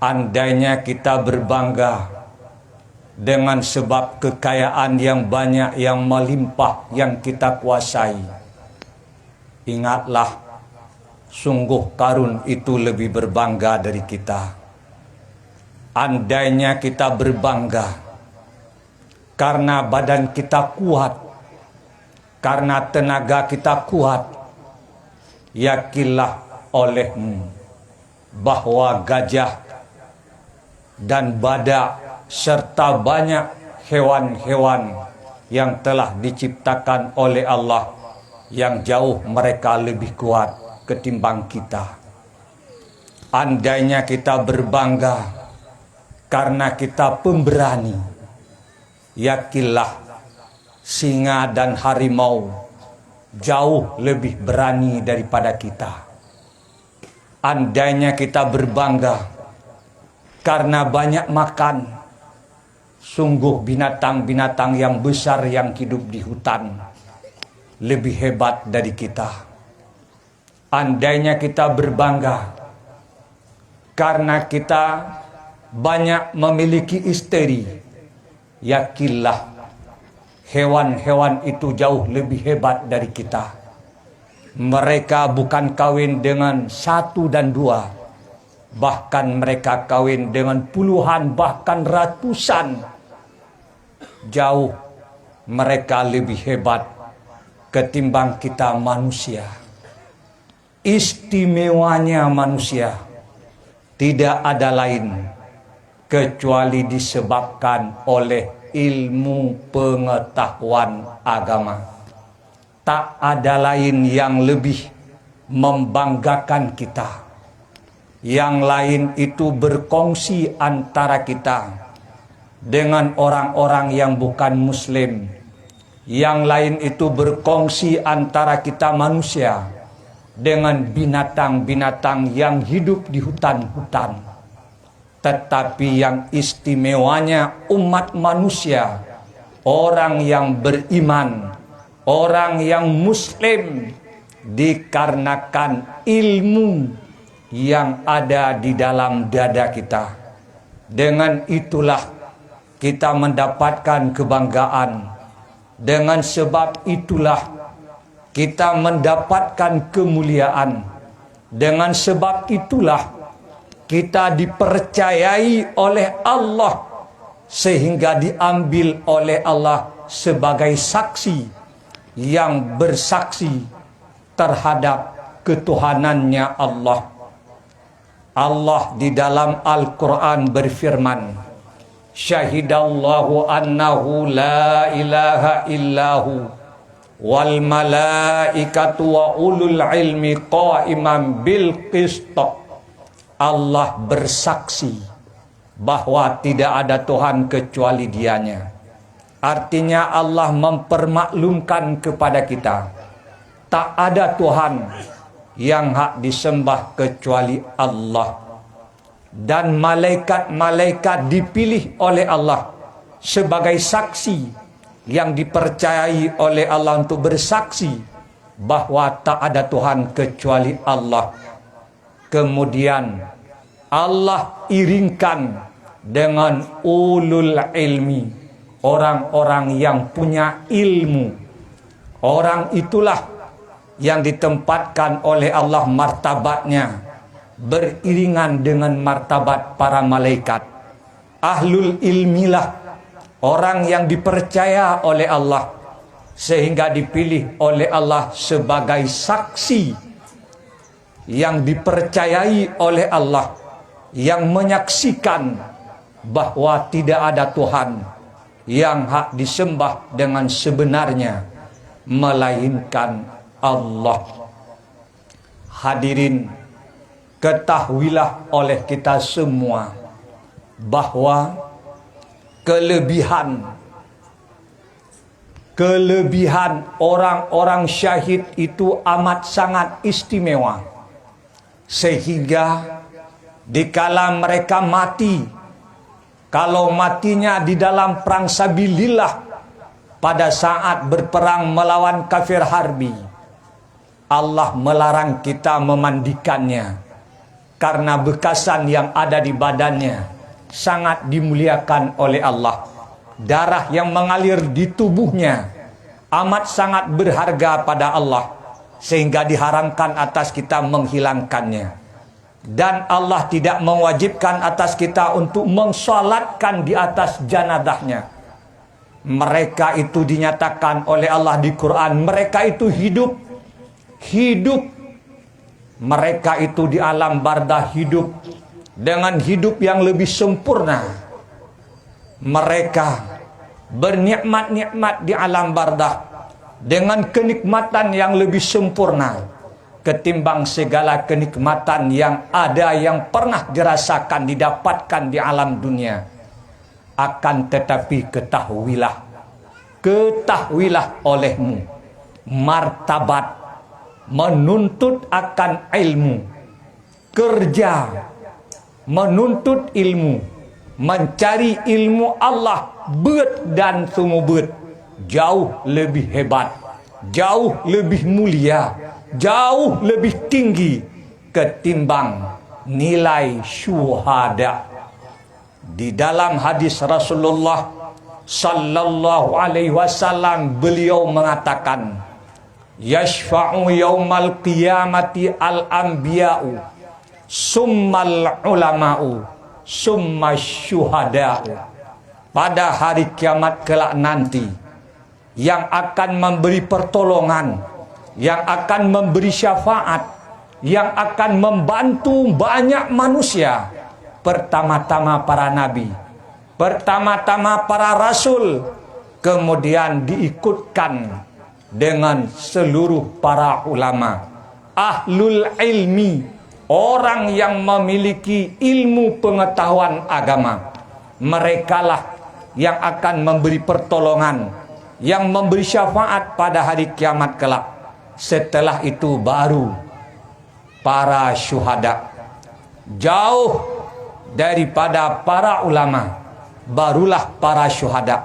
Andainya kita berbangga dengan sebab kekayaan yang banyak, yang melimpah, yang kita kuasai, ingatlah, sungguh karun itu lebih berbangga dari kita. Andainya kita berbangga karena badan kita kuat, karena tenaga kita kuat, yakinlah olehmu bahwa gajah dan badak serta banyak hewan-hewan yang telah diciptakan oleh Allah, yang jauh mereka lebih kuat ketimbang kita. Andainya kita berbangga karena kita pemberani, yakinlah singa dan harimau jauh lebih berani daripada kita. Andainya kita berbangga karena banyak makan, sungguh binatang-binatang yang besar yang hidup di hutan lebih hebat dari kita. Andainya kita berbangga karena kita banyak memiliki istri, yakinlah hewan-hewan itu jauh lebih hebat dari kita. Mereka bukan kawin dengan 1 dan 2, bahkan mereka kawin dengan puluhan bahkan ratusan. Jauh mereka lebih hebat ketimbang kita manusia. Istimewanya manusia tidak ada lain kecuali disebabkan oleh ilmu pengetahuan agama. Tak ada lain yang lebih membanggakan kita. Yang lain itu berkongsi antara kita dengan orang-orang yang bukan muslim. Yang lain itu berkongsi antara kita manusia dengan binatang-binatang yang hidup di hutan-hutan. Tetapi yang istimewanya umat manusia, orang yang beriman, orang yang muslim, dikarenakan ilmu yang ada di dalam dada kita. Dengan itulah kita mendapatkan kebanggaan. Dengan sebab itulah kita mendapatkan kemuliaan. Dengan sebab itulah kita dipercayai oleh Allah, sehingga diambil oleh Allah sebagai saksi yang bersaksi terhadap ketuhanannya Allah. Allah di dalam Al-Quran berfirman, Syahidallahu annahu la ilaha illahu wal malaikatu wa ulul ilmi qa'iman bil qist. Allah bersaksi bahwa tidak ada Tuhan kecuali Dianya. Artinya Allah mempermaklumkan kepada kita, tak ada Tuhan yang hak disembah kecuali Allah. Dan malaikat-malaikat dipilih oleh Allah sebagai saksi yang dipercayai oleh Allah untuk bersaksi bahwa tak ada Tuhan kecuali Allah. Kemudian Allah iringkan dengan ulul ilmi, orang-orang yang punya ilmu. Orang itulah yang ditempatkan oleh Allah martabatnya beriringan dengan martabat para malaikat. Ahlul ilmilah orang yang dipercaya oleh Allah, sehingga dipilih oleh Allah sebagai saksi yang dipercayai oleh Allah, yang menyaksikan bahwa tidak ada Tuhan yang hak disembah dengan sebenarnya melainkan Allah. Hadirin, ketahuilah oleh kita semua bahwa kelebihan orang-orang syahid itu amat sangat istimewa, sehingga dikala mereka mati, kalau matinya di dalam perang sabilillah pada saat berperang melawan kafir harbi, Allah melarang kita memandikannya, karena bekasan yang ada di badannya sangat dimuliakan oleh Allah. Darah yang mengalir di tubuhnya amat sangat berharga pada Allah, sehingga diharamkan atas kita menghilangkannya. Dan Allah tidak mewajibkan atas kita untuk mensolatkan di atas jenazahnya. Mereka itu dinyatakan oleh Allah di Quran, mereka itu hidup. Mereka itu di alam barzah hidup dengan hidup yang lebih sempurna. Mereka bernikmat-nikmat di alam barzah dengan kenikmatan yang lebih sempurna ketimbang segala kenikmatan yang ada yang pernah dirasakan, didapatkan di alam dunia. Akan tetapi ketahuilah olehmu, martabat menuntut akan ilmu, kerja menuntut ilmu, mencari ilmu Allah dan sumber jauh lebih hebat, jauh lebih mulia, jauh lebih tinggi ketimbang nilai syuhada. Di dalam hadis Rasulullah sallallahu alaihi wasallam, beliau mengatakan, yashfa'u yaumal qiyamati al-anbiya'u summal ulama'u summa syuhada'u. Pada hari kiamat kelak nanti, yang akan memberi pertolongan, yang akan memberi syafaat, yang akan membantu banyak manusia, pertama-tama para nabi, pertama-tama para rasul, kemudian diikutkan dengan seluruh para ulama, ahlul ilmi, orang yang memiliki ilmu pengetahuan agama. Merekalah yang akan memberi pertolongan, yang memberi syafaat pada hari kiamat kelak. Setelah itu baru para syuhada. Jauh daripada para ulama, barulah para syuhada.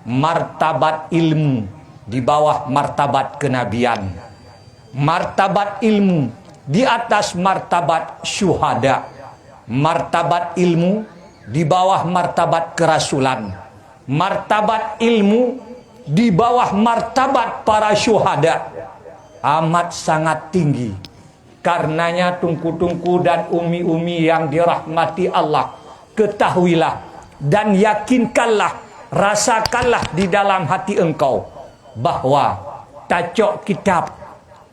Martabat ilmu di bawah martabat kenabian, martabat ilmu di atas martabat syuhada, martabat ilmu di bawah martabat kerasulan, martabat ilmu di bawah martabat para syuhada, amat sangat tinggi. Karenanya tungku-tungku dan umi-umi yang dirahmati Allah, ketahuilah dan yakinkanlah, rasakanlah di dalam hati engkau bahwa tacok kitab,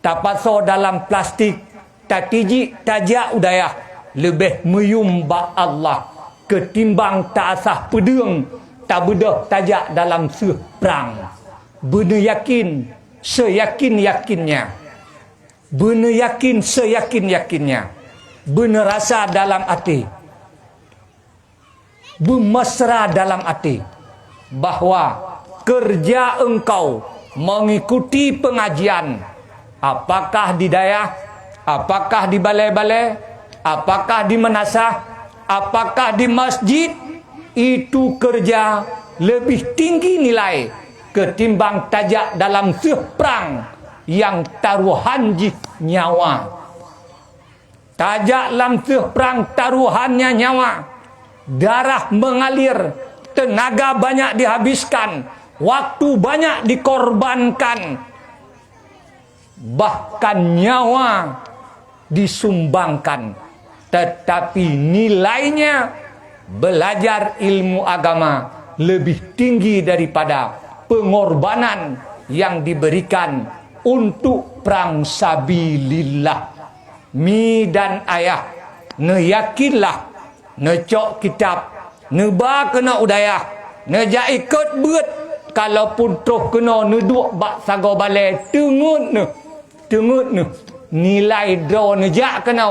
tapaso dalam plastik, tatiji tajak udayah lebih menyumbah Allah ketimbang tak asah pedung tak bedah tajak dalam seperang. Benar yakin, seyakin-yakinnya, benar yakin, seyakin-yakinnya, benar rasa dalam hati, bermesra dalam hati bahwa kerja engkau mengikuti pengajian, apakah di dayah, apakah di balai-balai, apakah di menasah, apakah di masjid, itu kerja lebih tinggi nilai ketimbang tajak dalam seperang yang taruhan nyawa. Tajak dalam seperang taruhannya nyawa, darah mengalir, tenaga banyak dihabiskan, waktu banyak dikorbankan, bahkan nyawa disumbangkan. Tetapi nilainya belajar ilmu agama lebih tinggi daripada pengorbanan yang diberikan untuk perang sabilillah. Mi dan ayah, ne yakinlah, ne cok kitab, ne ba kena udayah, ne ja ikut beut, kalaupun toh kena ne duk bak sago balai, tengut ne nilai do ne ja kena,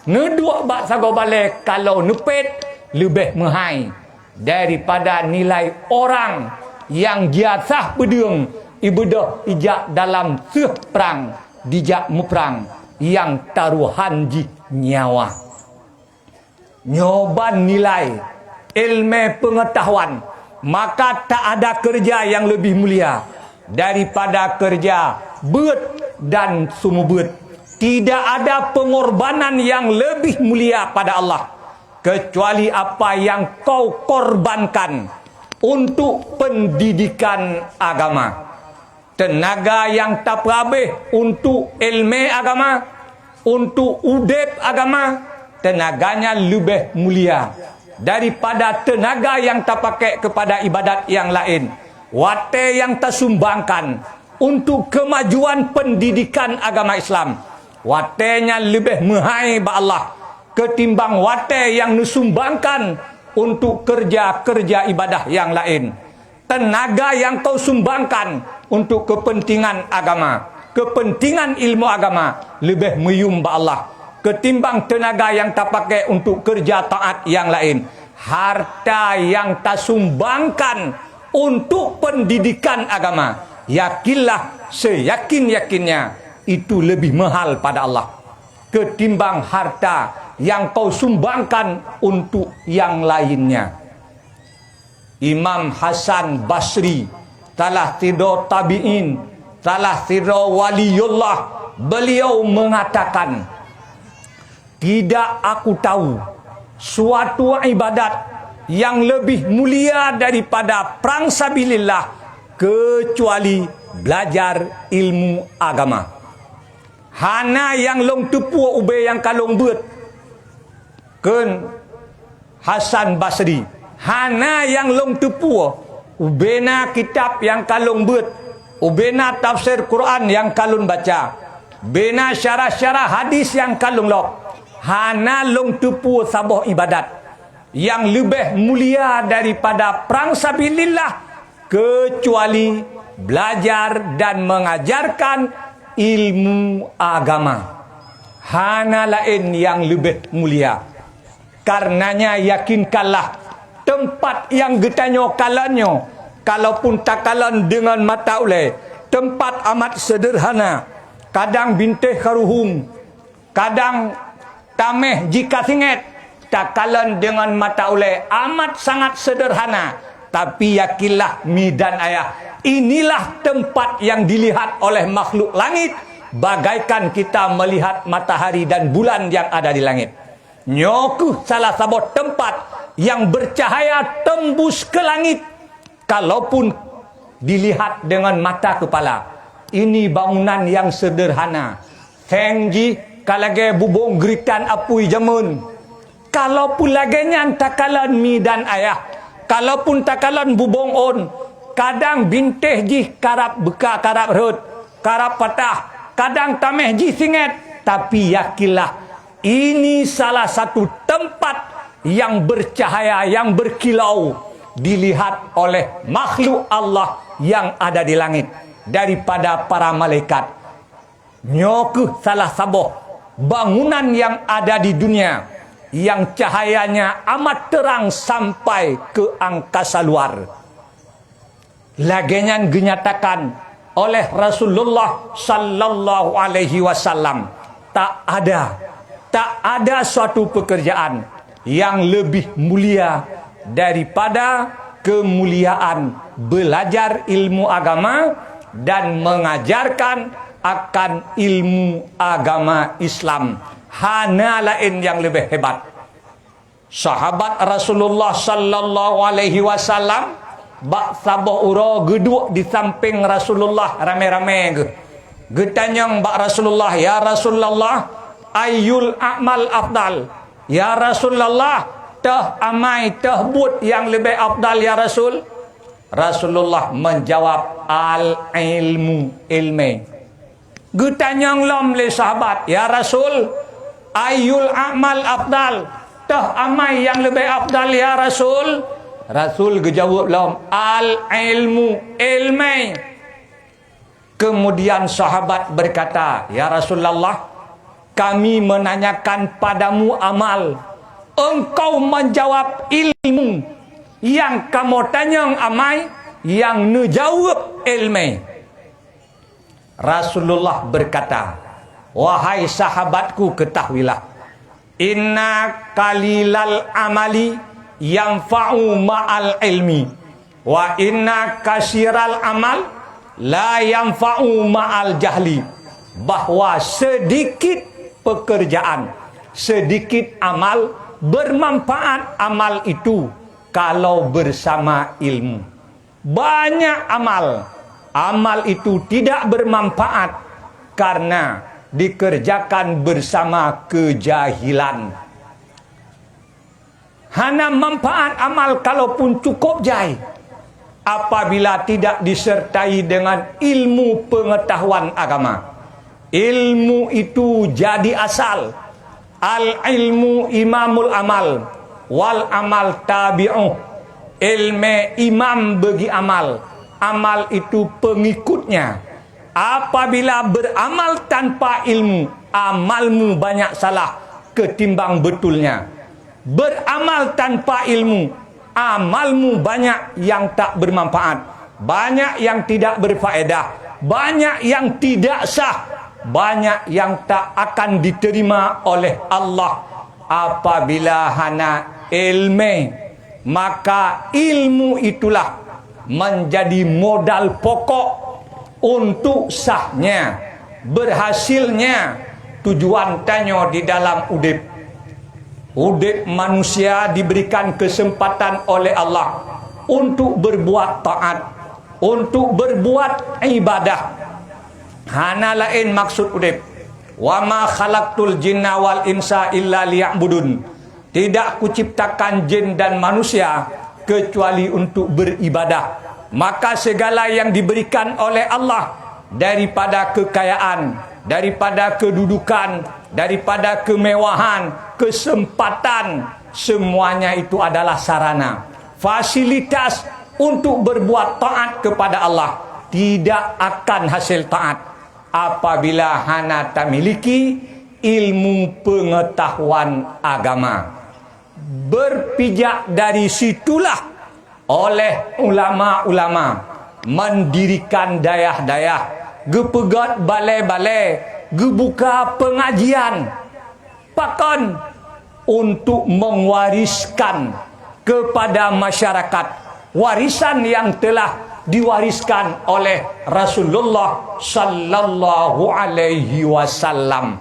ne duk bak sago balai, kalau ne pet lebih mahai daripada nilai orang yang giasah pedung ibadah ijak dalam perang, dijak muprang yang taruhan nyawa. Nyoban nilai ilmu pengetahuan, maka tak ada kerja yang lebih mulia daripada kerja beut dan sumubut. tidak ada pengorbanan yang lebih mulia pada Allah kecuali apa yang kau korbankan untuk pendidikan agama. Tenaga yang tak habis untuk ilmu agama, untuk udep agama, tenaganya lebih mulia daripada tenaga yang tak pakai kepada ibadat yang lain. Wate yang tersumbangkan untuk kemajuan pendidikan agama Islam, watenya lebih mahal ba Allah ketimbang wate yang disumbangkan untuk kerja-kerja ibadah yang lain. Tenaga yang kau sumbangkan untuk kepentingan agama, kepentingan ilmu agama lebih meyum ba Allah ketimbang tenaga yang tak pakai untuk kerja taat yang lain. Harta yang tak sumbangkan untuk pendidikan agama, yakinlah seyakin-yakinnya itu lebih mahal pada Allah ketimbang harta yang kau sumbangkan untuk yang lainnya. Imam Hasan Basri, salah tidur tabi'in, salah tidur waliullah, beliau mengatakan, tidak aku tahu suatu ibadat yang lebih mulia daripada perang sabilillah kecuali belajar ilmu agama. Hana yang long tepua ube yang kalong buat ken Hasan Basri, hana yang long tepua ubena kitab yang kalong buat, ubena tafsir Quran yang kalun baca, bena syarah-syarah hadis yang kalung lok, hana long tepua sabah ibadat yang lebih mulia daripada perang sabilillah kecuali belajar dan mengajarkan ilmu agama. Hana lain yang lebih mulia. Karenanya yakinkanlah tempat yang getanyo kalanyo, kalaupun takalan dengan mata ulai, tempat amat sederhana, kadang bintih karuhung, kadang tameh jika singet, takalan dengan mata ulai amat sangat sederhana, tapi yakinlah midan ayah, inilah tempat yang dilihat oleh makhluk langit bagaikan kita melihat matahari dan bulan yang ada di langit. Nyoku salah satu tempat yang bercahaya tembus ke langit kalaupun dilihat dengan mata kepala. Ini bangunan yang sederhana. Tengji kalage bubong geritan apui jamun. Kalaupun lagi nyan takalan mi dan ayah, kalaupun takalan bubong on, kadang bintih ji karap beka karap rut, karap patah, kadang tameh ji singet, tapi yakinlah ini salah satu tempat yang bercahaya, yang berkilau dilihat oleh makhluk Allah yang ada di langit daripada para malaikat. Nyoku salah saboh bangunan yang ada di dunia yang cahayanya amat terang sampai ke angkasa luar. Lagenyan dinyatakan oleh Rasulullah sallallahu alaihi wasallam, tak ada suatu pekerjaan yang lebih mulia daripada kemuliaan belajar ilmu agama dan mengajarkan akan ilmu agama Islam. Hana lain yang lebih hebat. Sahabat Rasulullah sallallahu alaihi wasallam bak sabah uro geduk di samping Rasulullah rame-rame ke. Getanyang bak Rasulullah, ya Rasulullah, ayul a'mal afdal. Ya Rasulullah, tah amai tah but yang lebih afdal ya Rasul. Rasulullah menjawab, al ilmu ilmi. Getanyang lom le sahabat, ya Rasul, ayul a'mal afdal, tah amai yang lebih afdal ya Rasul. Rasul gejawab lom, al ilmu ilmi. Kemudian sahabat berkata, ya Rasulullah, kami menanyakan padamu amal, engkau menjawab ilmu. Yang kamu tanya amai, yang ngejawab ilmi. Rasulullah berkata, wahai sahabatku, ketahuilah, inna qalilal amali yanfa'u ma'al ilmi, wa inna kasiral amal la yanfa'u ma'al jahli. bahwa sedikit pekerjaan, sedikit amal bermanfaat amal itu kalau bersama ilmu. Banyak amal itu tidak bermanfaat karena dikerjakan bersama kejahilan. Hana manfaat amal kalaupun cukup jai apabila tidak disertai dengan ilmu pengetahuan agama. Ilmu itu jadi asal. Al ilmu imamul amal wal amal tabi'uh. Ilmu imam bagi amal, amal itu pengikutnya. Apabila beramal tanpa ilmu, amalmu banyak salah ketimbang betulnya. Beramal tanpa ilmu, amalmu banyak yang tak bermanfaat, banyak yang tidak berfaedah, banyak yang tidak sah, banyak yang tak akan diterima oleh Allah. Apabila hana ilmu, maka ilmu itulah menjadi modal pokok untuk sahnya, berhasilnya tujuan tanyo di dalam udip. Udip manusia diberikan kesempatan oleh Allah untuk berbuat taat, untuk berbuat ibadah. Hana lain maksud udip. Wa ma khalaqtul jinna wal insa illa liya'budun. Tidak kuciptakan jin dan manusia kecuali untuk beribadah. Maka segala yang diberikan oleh Allah daripada kekayaan, daripada kedudukan, daripada kemewahan, kesempatan, semuanya itu adalah sarana, fasilitas untuk berbuat taat kepada Allah. Tidak akan hasil taat apabila hana tak miliki ilmu pengetahuan agama. Berpijak dari situlah oleh ulama-ulama mendirikan dayah-dayah, gepegat balai-balai, gebuka pengajian, bahkan untuk mewariskan kepada masyarakat warisan yang telah diwariskan oleh Rasulullah sallallahu alaihi wasallam.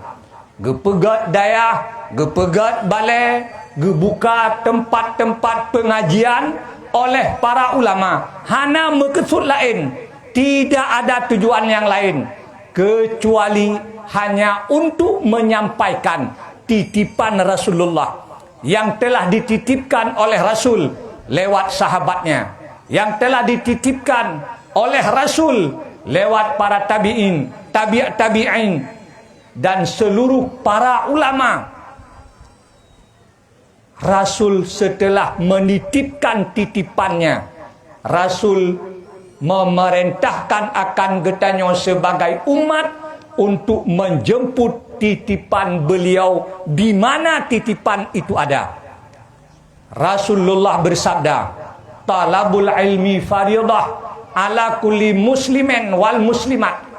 Gepegat dayah, gepegat balai, gebuka tempat-tempat pengajian oleh para ulama. Hana maksud lain, tidak ada tujuan yang lain kecuali hanya untuk menyampaikan titipan Rasulullah yang telah dititipkan oleh Rasul lewat sahabatnya, yang telah dititipkan oleh Rasul lewat para tabi'in, tabi'in dan seluruh para ulama. Rasul setelah menitipkan titipannya, Rasul memerintahkan akan getanyo sebagai umat untuk menjemput titipan beliau di mana titipan itu ada. Rasulullah bersabda, talabul ilmi faridah ala kulli muslimin wal muslimat.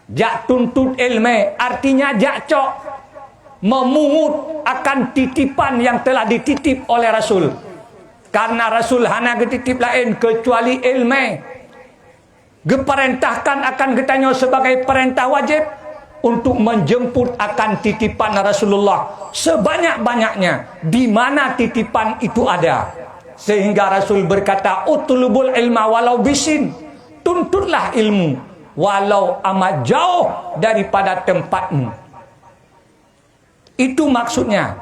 Jak tuntut ilmu artinya jak cok memungut akan titipan yang telah dititip oleh Rasul. Karena Rasul hana ketitip lain kecuali ilmu. Geperintahkan akan getanyo sebagai perintah wajib untuk menjemput akan titipan Rasulullah sebanyak-banyaknya di mana titipan itu ada. Sehingga Rasul berkata, utlubul ilma walau bisin. Tuntutlah ilmu walau amat jauh daripada tempatmu. Itu maksudnya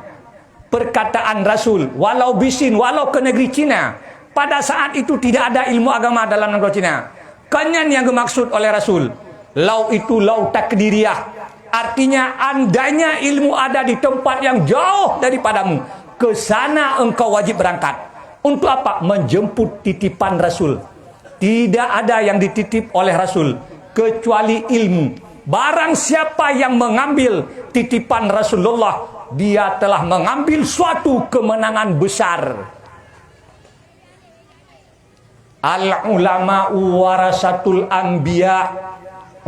perkataan Rasul, walau bisin, walau ke negeri Cina. Pada saat itu tidak ada ilmu agama dalam negeri Cina. Kanyan yang dimaksud oleh Rasul, lau itu lau takdiriyah. Artinya andainya ilmu ada di tempat yang jauh daripadamu, ke sana engkau wajib berangkat. Untuk apa? Menjemput titipan Rasul. Tidak ada yang dititip oleh Rasul kecuali ilmu. Barang siapa yang mengambil titipan Rasulullah, dia telah mengambil suatu kemenangan besar. Al-ulama warasatul anbiya.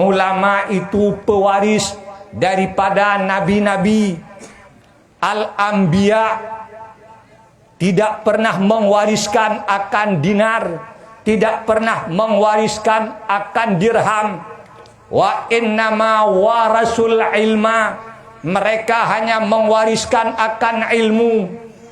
Ulama itu pewaris daripada nabi-nabi. Al-anbiya tidak pernah mewariskan akan dinar, tidak pernah mewariskan akan dirham. Wa innama warasul ilma, mereka hanya mewariskan akan ilmu.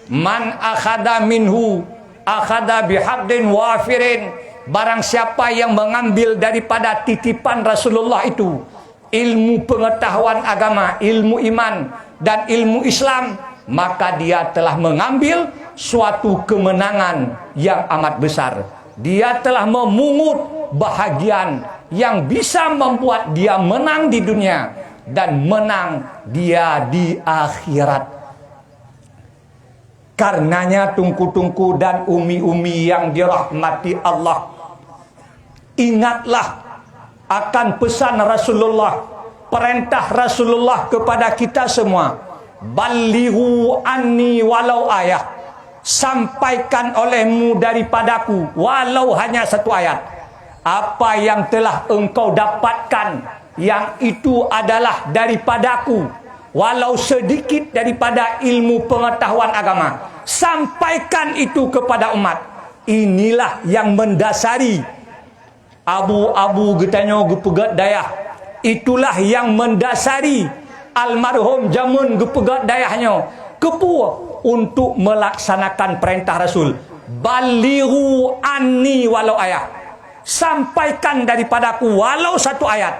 Man akhada minhu akhada bihaddin wafirin, barang siapa yang mengambil daripada titipan Rasulullah itu ilmu pengetahuan agama, ilmu iman dan ilmu Islam, maka dia telah mengambil suatu kemenangan yang amat besar. Dia telah memungut bahagian yang bisa membuat dia menang di dunia dan menang dia di akhirat. Karenanya tungku-tungku dan umi-umi yang dirahmati Allah, ingatlah akan pesan Rasulullah, perintah Rasulullah kepada kita semua. Balighu anni walau ayat, sampaikan olehmu daripadaku walau hanya satu ayat. Apa yang telah engkau dapatkan, yang itu adalah daripadaku, walau sedikit daripada ilmu pengetahuan agama, sampaikan itu kepada umat. Inilah yang mendasari abu-abu getanyo gepegat dayah. Itulah yang mendasari almarhum Jamun gepegat dayahnya kepuh untuk melaksanakan perintah Rasul. Balighu anni walau ayat, sampaikan daripadaku walau satu ayat.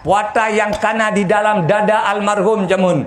Puata yang kana di dalam dada almarhum Jamun,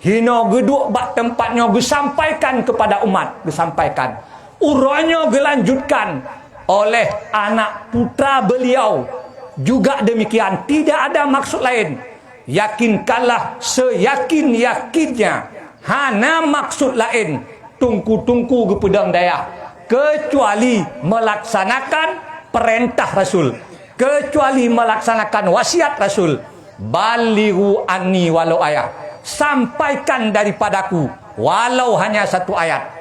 hino geduk bak tempatnya disampaikan kepada umat, disampaikan. Uranya dilanjutkan oleh anak putra beliau juga demikian. Tidak ada maksud lain. Yakinkanlah seyakin-yakinnya, hana maksud lain tungku-tungku ke pedang daya, kecuali melaksanakan perintah Rasul, kecuali melaksanakan wasiat Rasul. Balighu anni walau ayat, sampaikan daripadaku walau hanya satu ayat.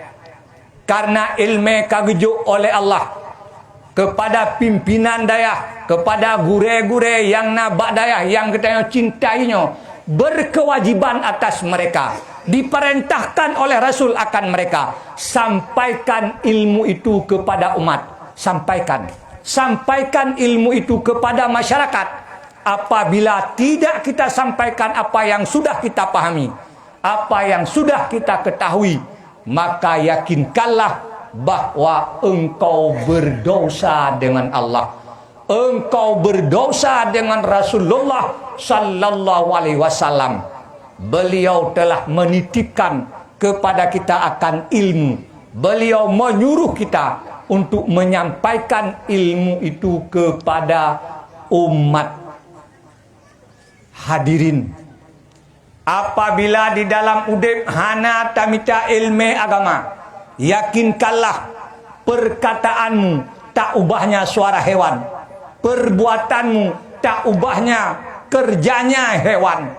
Karena ilmu kagejuk oleh Allah kepada pimpinan dayah, kepada gure-gure yang nabak dayah, yang kita cintainya, berkewajiban atas mereka, diperintahkan oleh Rasul akan mereka, sampaikan ilmu itu kepada umat. Sampaikan ilmu itu kepada masyarakat. Apabila tidak kita sampaikan apa yang sudah kita pahami, apa yang sudah kita ketahui, maka yakinkanlah bahwa engkau berdosa dengan Allah, engkau berdosa dengan Rasulullah sallallahu alaihi wasallam. Beliau telah menitipkan kepada kita akan ilmu. Beliau menyuruh kita untuk menyampaikan ilmu itu kepada umat. Hadirin, apabila di dalam udip hana tamita ilmu agama, yakinkanlah perkataanmu tak ubahnya suara hewan, perbuatanmu tak ubahnya kerjanya hewan.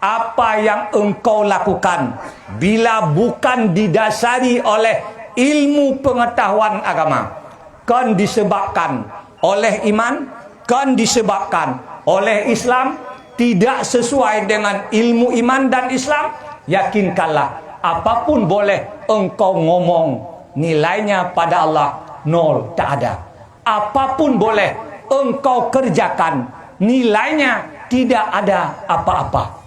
Apa yang engkau lakukan bila bukan didasari oleh ilmu pengetahuan agama, kan disebabkan oleh iman, kan disebabkan oleh Islam, tidak sesuai dengan ilmu iman dan Islam, yakinkanlah apapun boleh engkau ngomong, nilainya pada Allah nol, tak ada. Apapun boleh engkau kerjakan, nilainya tidak ada apa-apa.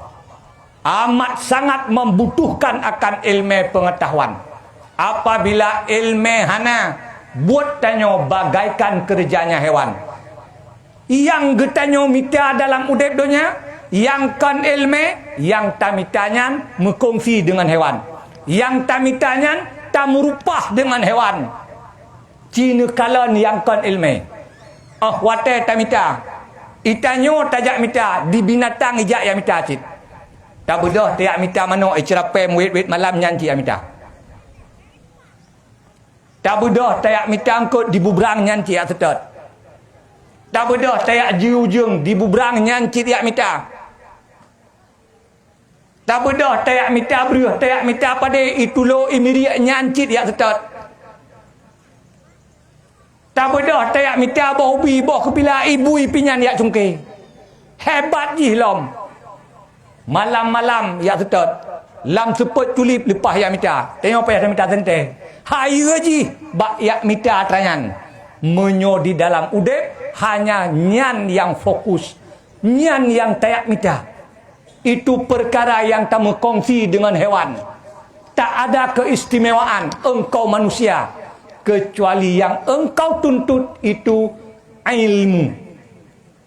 Amat sangat membutuhkan akan ilmu pengetahuan. Apabila ilmu hana buat tanyo bagaikan kerjanya hewan, yang getanyo mita dalam udep dunia, yang kan ilmu, yang tamitanyan mengkongsi dengan hewan, yang tamitanyan tak merupah dengan hewan. Cina kalan yang kan ilmu, wate tamita itanyo tajak mita di binatang ijak yang mita cit. Tak bedah tiak mita mano icrape muit malam nyanci amita. Tak bedah tiak mita angkut di bubrang nyanci asetot. Tak bedah tayak jiujung di bubrang nyanci tiak mita. Tak bedah tayak mita beruh, tayak mita pada itulo imiri nyanci tiak setot. Tak bedah tayak mita bau bi bau kepila ibu ipinyan yak cungke. Hebat jilom. Malam-malam yak setot. Lam seput tulip lepas yak mita. Tengok apa yak mita sente. Hai gaji bak yak mita tranyan. Menyo di dalam udep hanya nyan yang fokus, Nyan yang tayak mita. Itu perkara yang tamu kongsi dengan hewan. Tak ada keistimewaan engkau manusia kecuali yang engkau tuntut itu ilmu.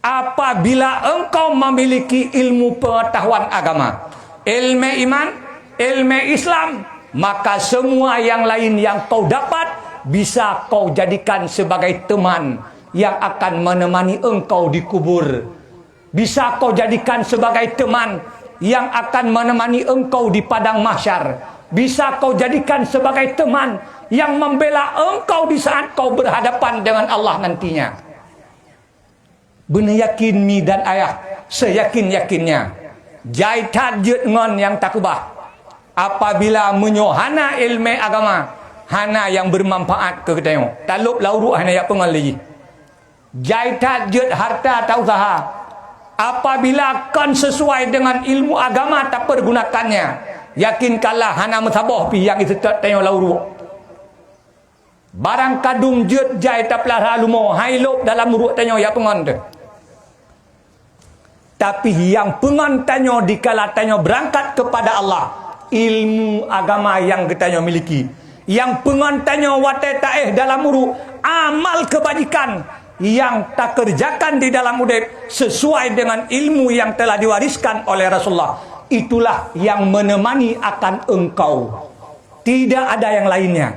Apabila engkau memiliki ilmu pengetahuan agama, ilmu iman, ilmu Islam, maka semua yang lain yang kau dapat bisa kau jadikan sebagai teman yang akan menemani engkau di kubur. Bisa kau jadikan sebagai teman yang akan menemani engkau di padang mahsyar. Bisa kau jadikan sebagai teman yang membela engkau di saat kau berhadapan dengan Allah nantinya. Benar yakin mi dan ayah, seyakin-yakinnya. Jaitat jut ngon yang takubah. Apabila menyohana ilmu agama, hana yang bermanfaat ke kita. Talup lauru hana yang pengal lagi. Jaitat jut harta tak usaha. Apabila kan sesuai dengan ilmu agama tak pergunakannya, yakinkanlah hana mesabah pi yang itu tak tengok lauru. Barang kadung jut jai tak pelara lumo hailop dalam urut tengok ya pengon tu. Tapi yang pengon tengok dikala tengok berangkat kepada Allah, ilmu agama yang kita miliki. Yang pengon tengok watai taeh dalam urut amal kebajikan yang tak kerjakan di dalam udep sesuai dengan ilmu yang telah diwariskan oleh Rasulullah. Itulah yang menemani akan engkau. Tidak ada yang lainnya.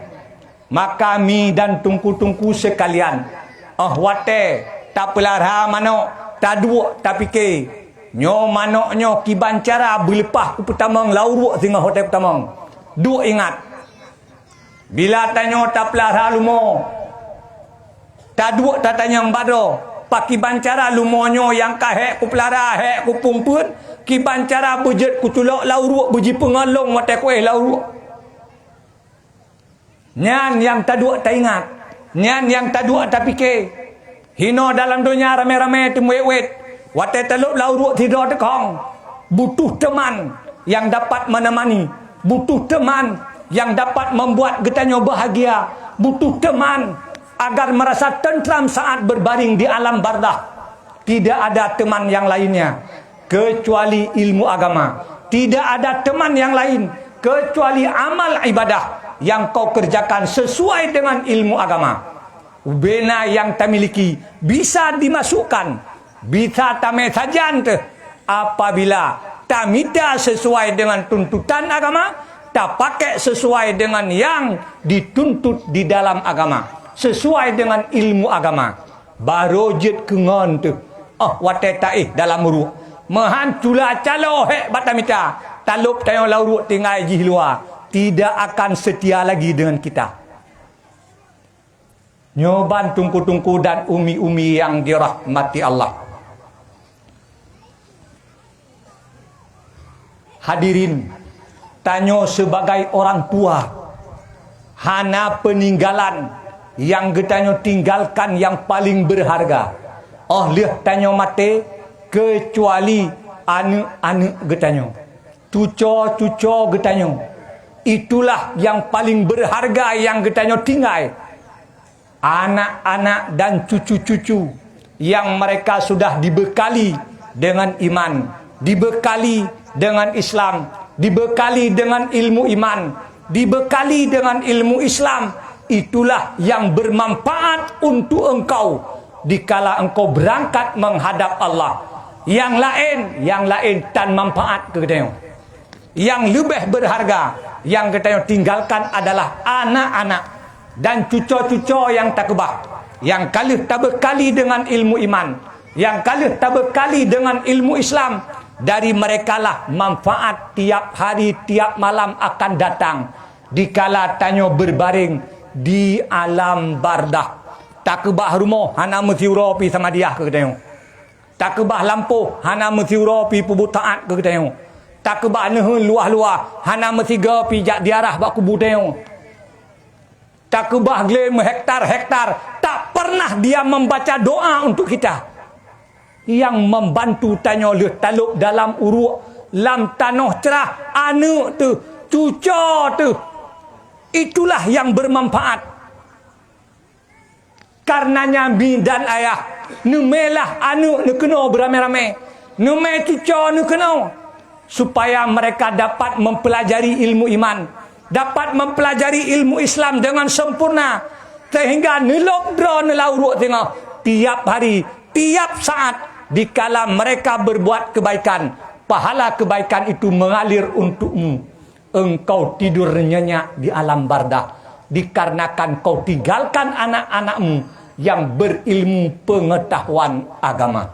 Maka mi dan tungku-tungku sekalian. Wate tak pelara mano tak dua tak fikir. Nyo mano nyo kibancara berlepah ku pertamang lauru singa hotel pertamang. Dua ingat. Bila tanyo tak pelara lumo. Tak dua tak tanya yang bado. Paki bancara lumonyo yang kahek ku pelara hek ku pumpun. Kibancara bujet ku tulok lauru buji pengalong watai kueh lauru. Nyan yang tak dua tak ingat. Nyan yang tak dua tak fikir. Hino dalam dunia rame-rame tu wet-wet. Watai teluk lauru tidur tekong. Butuh teman yang dapat menemani. Butuh teman yang dapat membuat getanyo bahagia. Butuh teman agar merasa tentram saat berbaring di alam bardah. Tidak ada teman yang lainnya kecuali ilmu agama. Tidak ada teman yang lain kecuali amal ibadah yang kau kerjakan sesuai dengan ilmu agama. Ubena yang tak miliki bisa dimasukkan, bisa tamai sajan tu. Apabila tak minta sesuai dengan tuntutan agama, tak pakai sesuai dengan yang dituntut di dalam agama, sesuai dengan ilmu agama, baru jid kengon tu. Watai taih dalam uru mehancula calo hek batamita talup tayo lauru tinggal jih luar, tidak akan setia lagi dengan kita. Nyoban tungku-tungku dan umi-umi yang dirahmati Allah. Hadirin, tanyo sebagai orang tua, hana peninggalan yang getanyo tinggalkan yang paling berharga. Lihat tanyo mate kecuali anu getanyo, cuco getanyo. Itulah yang paling berharga yang getanyo tinggal. Anak-anak dan cucu-cucu yang mereka sudah dibekali dengan iman, dibekali dengan Islam, dibekali dengan ilmu iman, dibekali dengan ilmu Islam. Itulah yang bermanfaat untuk engkau dikala engkau berangkat menghadap Allah. Yang lain tan manfaat ke kita. Yang lebih berharga yang kita tinggalkan adalah anak-anak dan cucu-cucu yang takbah, yang kalih tabekali dengan ilmu iman, yang kalih tabekali dengan ilmu Islam. Dari mereka lah manfaat tiap hari tiap malam akan datang dikala tanyo berbaring di alam bardah. Takbah rumah hana mesti pi sama dia ke kita. Takbah lampu hana mesti pi pubu taat ke kita. Takbah nehe luah-luah hana mesti pi jak diarah bak kubu teo. Takbah glem hektar-hektar tak pernah dia membaca doa untuk kita. Yang membantu tanyo le talup dalam uruk lam tanah cerah anu tu cucu tu. Itulah yang bermanfaat. Karenanya mi dan ayah, Numelah anu nu kena beramai-ramai. Numai cucu nu kena. Supaya mereka dapat mempelajari ilmu iman. Dapat mempelajari ilmu Islam dengan sempurna. Sehingga nelok dra nelauruk tengah. Tiap hari, tiap saat. Dikala mereka berbuat kebaikan. Pahala kebaikan itu mengalir untukmu. Engkau tidur nyenyak di alam bardah dikarenakan kau tinggalkan anak-anakmu yang berilmu pengetahuan agama.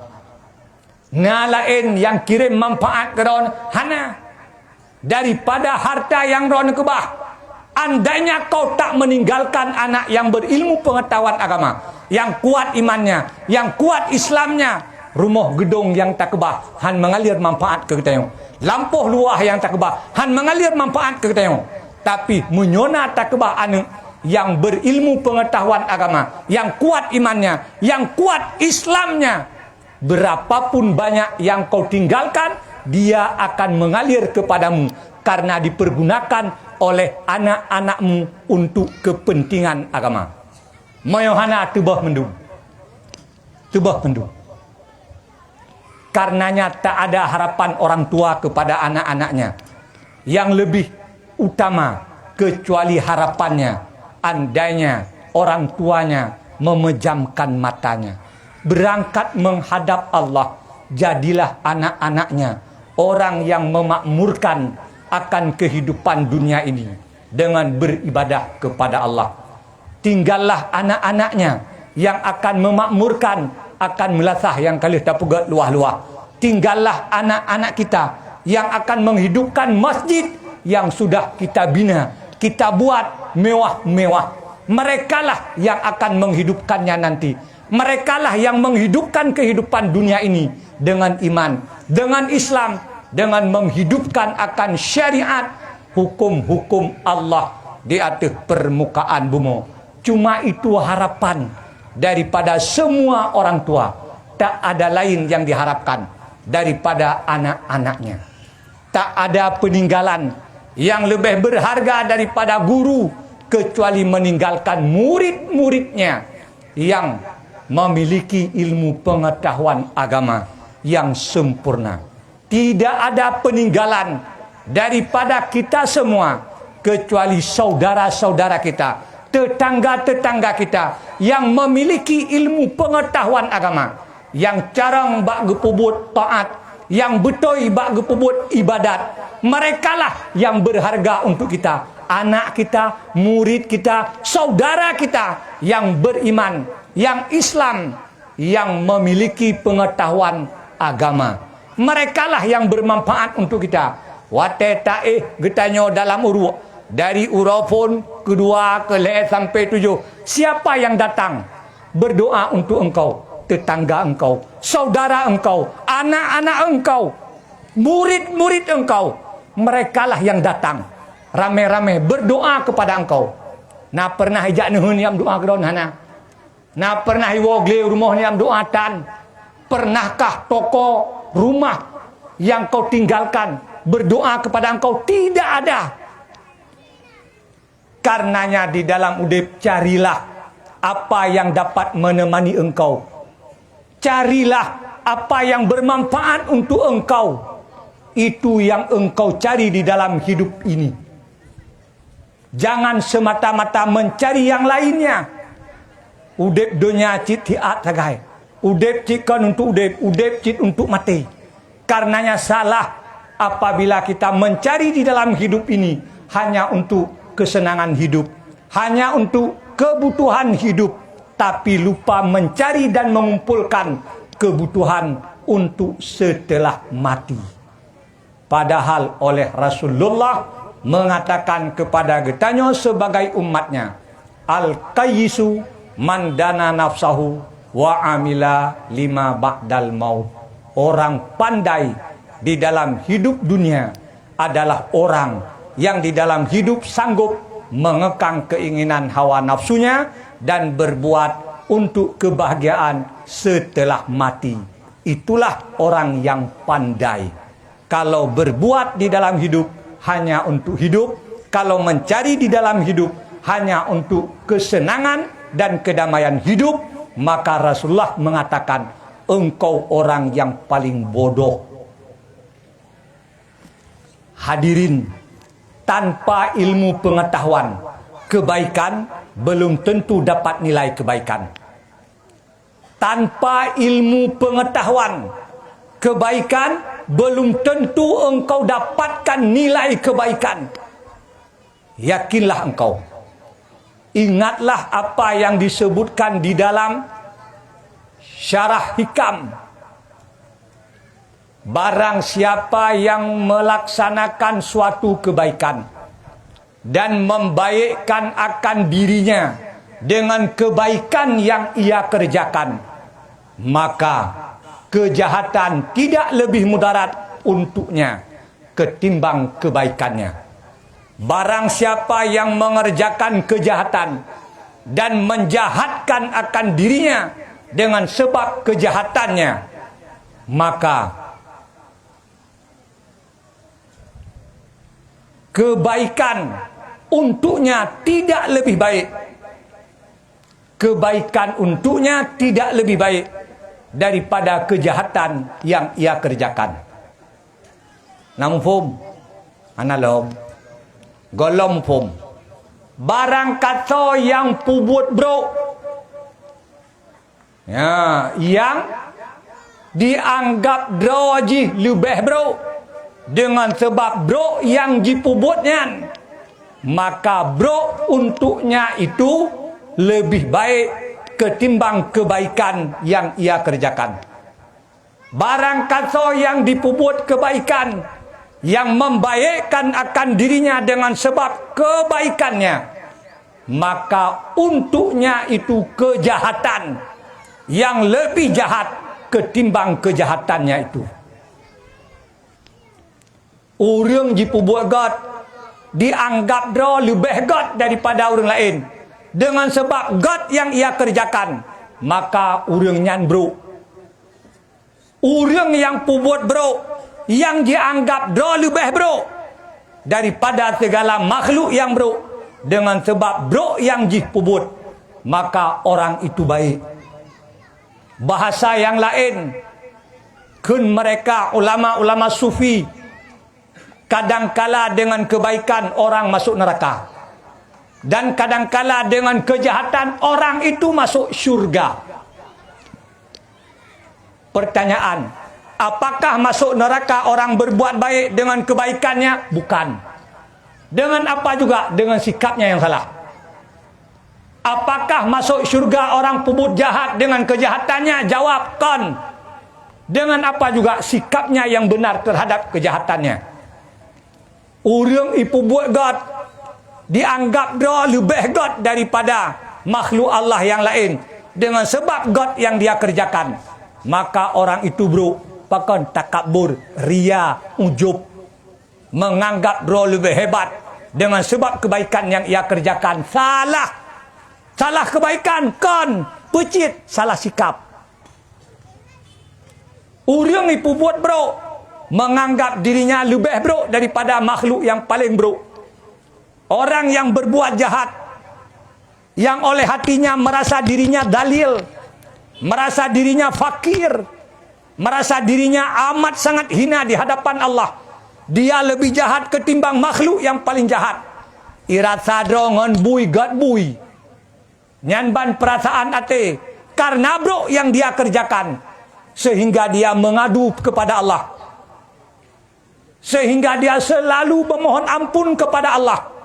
Lain yang kirim manfaat ke ron hana daripada harta yang ron kebah. Andainya kau tak meninggalkan anak yang berilmu pengetahuan agama, yang kuat imannya, yang kuat Islamnya, rumah gedung yang tak kebah han mengalir manfaat ke kita. Lampuh luah yang tak kebah han mengalir manfaat ke kita. Tapi menyona tak kebah anu yang berilmu pengetahuan agama, yang kuat imannya, yang kuat Islamnya, berapapun banyak yang kau tinggalkan, dia akan mengalir kepadamu karena dipergunakan oleh anak-anakmu untuk kepentingan agama. Moyohana tubah mendung. Tubah mendung. Karenanya tak ada harapan orang tua kepada anak-anaknya yang lebih utama kecuali harapannya andainya orang tuanya memejamkan matanya, berangkat menghadap Allah. Jadilah anak-anaknya orang yang memakmurkan akan kehidupan dunia ini dengan beribadah kepada Allah. Tinggallah anak-anaknya yang akan memakmurkan, akan melasah yang kali tak pegat luah-luah. Tinggallah anak-anak kita yang akan menghidupkan masjid yang sudah kita bina, kita buat mewah-mewah. Merekalah yang akan menghidupkannya nanti. Merekalah yang menghidupkan kehidupan dunia ini dengan iman, dengan Islam, dengan menghidupkan akan syariat, hukum-hukum Allah di atas permukaan bumi. Cuma itu harapan daripada semua orang tua. Tak ada lain yang diharapkan daripada anak-anaknya. Tak ada peninggalan yang lebih berharga daripada guru kecuali meninggalkan murid-muridnya yang memiliki ilmu pengetahuan agama yang sempurna. Tidak ada peninggalan daripada kita semua kecuali saudara-saudara kita, tetangga-tetangga kita yang memiliki ilmu pengetahuan agama, yang carang bak gepubut taat, yang betul bak gepubut ibadat. Merekalah yang berharga untuk kita, anak kita, murid kita, saudara kita yang beriman, yang Islam, yang memiliki pengetahuan agama. Merekalah yang bermanfaat untuk kita. Wate tae getanyo dalam uruk dari urapun kedua ke le sampai 7. Siapa yang datang berdoa untuk engkau? Tetangga engkau, saudara engkau, anak-anak engkau, murid-murid engkau. Merekalah yang datang rame-rame berdoa kepada engkau. Na pernah ijak nuhun yang doa kedon hana. Na pernah iwogle rumah yang doa tan. Pernahkah toko rumah yang kau tinggalkan berdoa kepada engkau? Tidak ada. Karenanya di dalam udip carilah apa yang dapat menemani engkau. Carilah apa yang bermanfaat untuk engkau. Itu yang engkau cari di dalam hidup ini. Jangan semata-mata mencari yang lainnya. Udip dunia cit hiat sagai. Udip citkan untuk udip cit untuk mati. Karenanya salah apabila kita mencari di dalam hidup ini hanya untuk kesenangan hidup, hanya untuk kebutuhan hidup, tapi lupa mencari dan mengumpulkan kebutuhan untuk setelah mati. Padahal oleh Rasulullah mengatakan kepada getanyo sebagai umatnya, al-qayyisu man dana nafsahu wa amila lima ba'dal maut. Orang pandai di dalam hidup dunia adalah orang yang di dalam hidup sanggup mengekang keinginan hawa nafsunya dan berbuat untuk kebahagiaan setelah mati. Itulah orang yang pandai. Kalau berbuat di dalam hidup hanya untuk hidup, kalau mencari di dalam hidup hanya untuk kesenangan dan kedamaian hidup, maka Rasulullah mengatakan, engkau orang yang paling bodoh. Hadirin, tanpa ilmu pengetahuan, kebaikan belum tentu dapat nilai kebaikan. Tanpa ilmu pengetahuan, kebaikan belum tentu engkau dapatkan nilai kebaikan. Yakinlah engkau. Ingatlah apa yang disebutkan di dalam Syarah Hikam. Barang siapa yang melaksanakan suatu kebaikan dan membaikkan akan dirinya dengan kebaikan yang ia kerjakan, maka kejahatan tidak lebih mudarat untuknya ketimbang kebaikannya. Barang siapa yang mengerjakan kejahatan dan menjahatkan akan dirinya dengan sebab kejahatannya, maka kebaikan untuknya tidak lebih baik. Kebaikan untuknya tidak lebih baik daripada kejahatan yang ia kerjakan. Namun fum, analog, golom fum. Barang kata yang pubut bro, ya, yang dianggap droji lebih bro, dengan sebab bro yang dipubutnya, maka bro untuknya itu lebih baik ketimbang kebaikan yang ia kerjakan. Barang kata yang dipubut kebaikan, yang membaikkan akan dirinya dengan sebab kebaikannya, maka untuknya itu kejahatan yang lebih jahat ketimbang kejahatannya itu. Orang dipubut God dianggap dia lebih God daripada orang lain dengan sebab God yang ia kerjakan, maka orang nyan bro. Orang yang pubut bro, yang dianggap dia lebih bro daripada segala makhluk yang bro, dengan sebab bro yang dipubut, maka orang itu baik. Bahasa yang lain, kun mereka ulama-ulama sufi kadangkala dengan kebaikan orang masuk neraka, dan kadangkala dengan kejahatan orang itu masuk syurga. Pertanyaan, apakah masuk neraka orang berbuat baik dengan kebaikannya? Bukan. Dengan apa juga? Dengan sikapnya yang salah. Apakah masuk syurga orang pubut jahat dengan kejahatannya? Jawab, kan. Dengan apa juga? Sikapnya yang benar terhadap kejahatannya. Orang ipu buat God dianggap dia lebih God daripada makhluk Allah yang lain dengan sebab God yang dia kerjakan, maka orang itu bro pakan takabur, ria, ujub, menganggap dia lebih hebat dengan sebab kebaikan yang ia kerjakan. Salah kebaikan, kan pecit, salah sikap. Orang ipu buat bro menganggap dirinya lebih bro daripada makhluk yang paling bro. Orang yang berbuat jahat, yang oleh hatinya merasa dirinya dalil, merasa dirinya fakir, merasa dirinya amat sangat hina di hadapan Allah, dia lebih jahat ketimbang makhluk yang paling jahat. Irat sadrongan bui gat bui, nyanban perasaan ate, karena bro yang dia kerjakan, sehingga dia mengadu kepada Allah, sehingga dia selalu memohon ampun kepada Allah.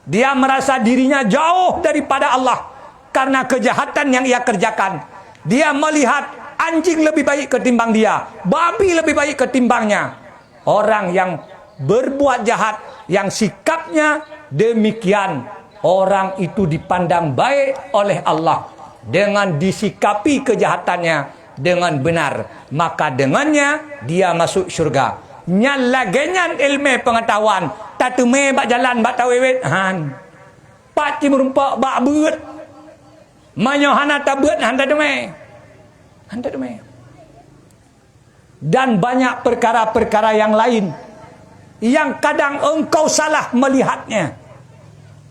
Dia merasa dirinya jauh daripada Allah karena kejahatan yang ia kerjakan. Dia melihat anjing lebih baik ketimbang dia, babi lebih baik ketimbangnya. Orang yang berbuat jahat, yang sikapnya demikian, orang itu dipandang baik oleh Allah dengan disikapi kejahatannya dengan benar, maka dengannya dia masuk syurga. Nyalagenyan ilmu pengetahuan tatume bak jalan bak tawewet han pak cimurumpak bak beut manyohana tabeut handa deme dan banyak perkara-perkara yang lain yang kadang engkau salah melihatnya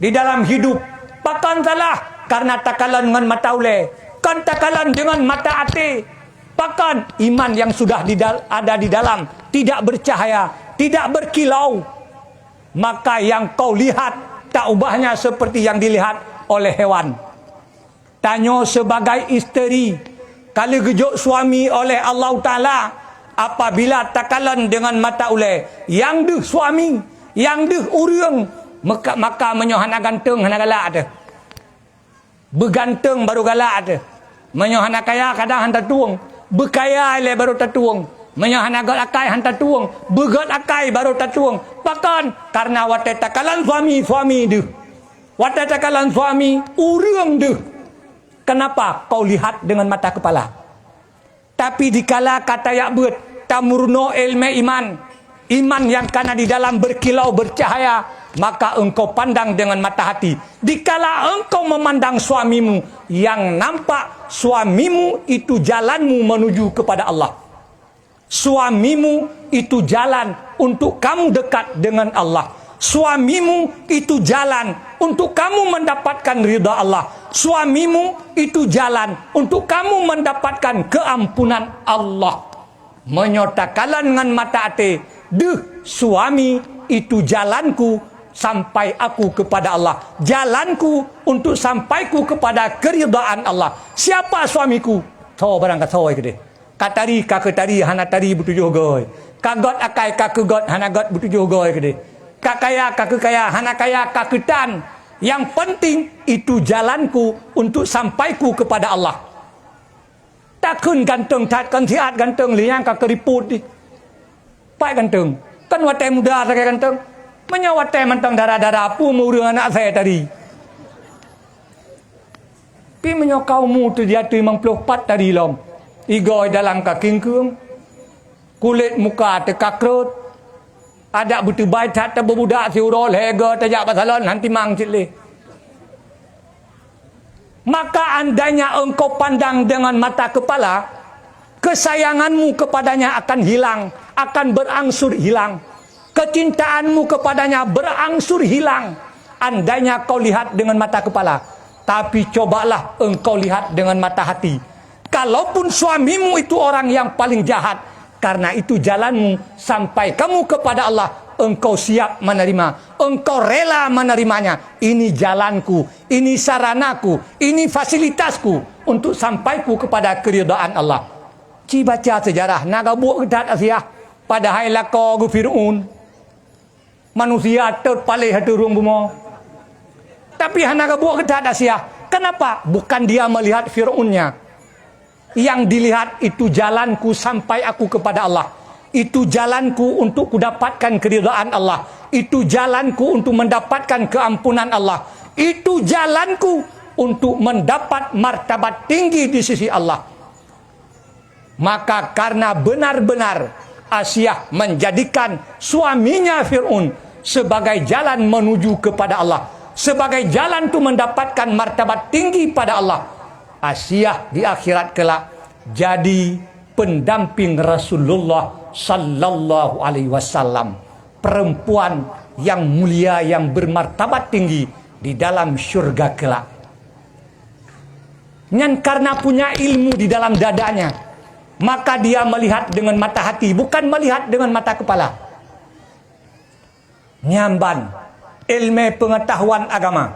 di dalam hidup. Pakan salah karena takalan ngan mataule, bukan takalan dengan mata hati. Bahkan iman yang sudah ada di dalam tidak bercahaya, tidak berkilau, maka yang kau lihat tak ubahnya seperti yang dilihat oleh hewan. Tanya sebagai isteri, kalau gejuk suami oleh Allah Ta'ala, apabila takalan dengan mata ulai, yang deh suami, yang deh urang, maka menyohana ganteng hana galak ada. Beganteng baru galak ada. Menyohana kaya kadang hantar tuang, bekaya le baru tatuang. Menyohana got akai hantar tuang, begot akai baru tatuang. Bahkan karena watai takalan suami deh. Watai takalan suami urang deh. Kenapa kau lihat dengan mata kepala? Tapi dikala kata yak bet tamurno ilmu iman yang karena di dalam berkilau bercahaya, maka engkau pandang dengan mata hati. Dikala engkau memandang suamimu, yang nampak suamimu itu jalanmu menuju kepada Allah. Suamimu itu jalan untuk kamu dekat dengan Allah. Suamimu itu jalan untuk kamu mendapatkan ridha Allah. Suamimu itu jalan untuk kamu mendapatkan keampunan Allah. Menyotakan dengan mata hati, suami itu jalanku sampai aku kepada Allah. Jalanku untuk sampaiku kepada keridhaan Allah. Siapa suamiku? Tahu barang kata tahu ke. Katari kaketari hana tari butujuh goy. Kagot akai kakegot hana got butujuh goy ke. Kakaya kakekaya hana kaya kaketan. Yang penting itu jalanku untuk sampaiku kepada Allah. Takun ganteng takkan siat ganteng liang kakeriput di. Pai ganteng. Kan watai muda saya ganteng. Menyawatai mentang darah-darah pu murung anak saya tadi. Pi menyokaumu tu jatuh 54 tadi lom. Igoi dalam kaking keung. Kulit muka tekakrut. Ada butuh baik tak berbudak si urol hega tajak pasalon nanti mang cile. Maka andainya engkau pandang dengan mata kepala, kesayanganmu kepadanya akan hilang, akan berangsur hilang. Kecintaanmu kepadanya berangsur hilang. Andainya kau lihat dengan mata kepala, tapi cobalah engkau lihat dengan mata hati. Kalaupun suamimu itu orang yang paling jahat, karena itu jalanmu sampai kamu kepada Allah, engkau siap menerima, engkau rela menerimanya. Ini jalanku, ini saranaku, ini fasilitasku untuk sampaiku kepada keridhaan Allah. Ci baca sejarah naga buak kedat Asia pada hai lako gu Fir'aun. Manusia terpalih haturung bumo. Tapi naga buak kedat Asia. Kenapa? Bukan dia melihat Fir'aunnya. Yang dilihat itu jalanku sampai aku kepada Allah. Itu jalanku untuk kudapatkan keridhaan Allah. Itu jalanku untuk mendapatkan keampunan Allah. Itu jalanku untuk mendapat martabat tinggi di sisi Allah. Maka karena benar-benar Asia menjadikan suaminya Fir'aun sebagai jalan menuju kepada Allah, sebagai jalan untuk mendapatkan martabat tinggi pada Allah, Asia di akhirat kelak jadi pendamping Rasulullah sallallahu alaihi wasallam, perempuan yang mulia yang bermartabat tinggi di dalam syurga kelak. Dan karena punya ilmu di dalam dadanya, maka dia melihat dengan mata hati, bukan melihat dengan mata kepala. Nyamban ilmu pengetahuan agama.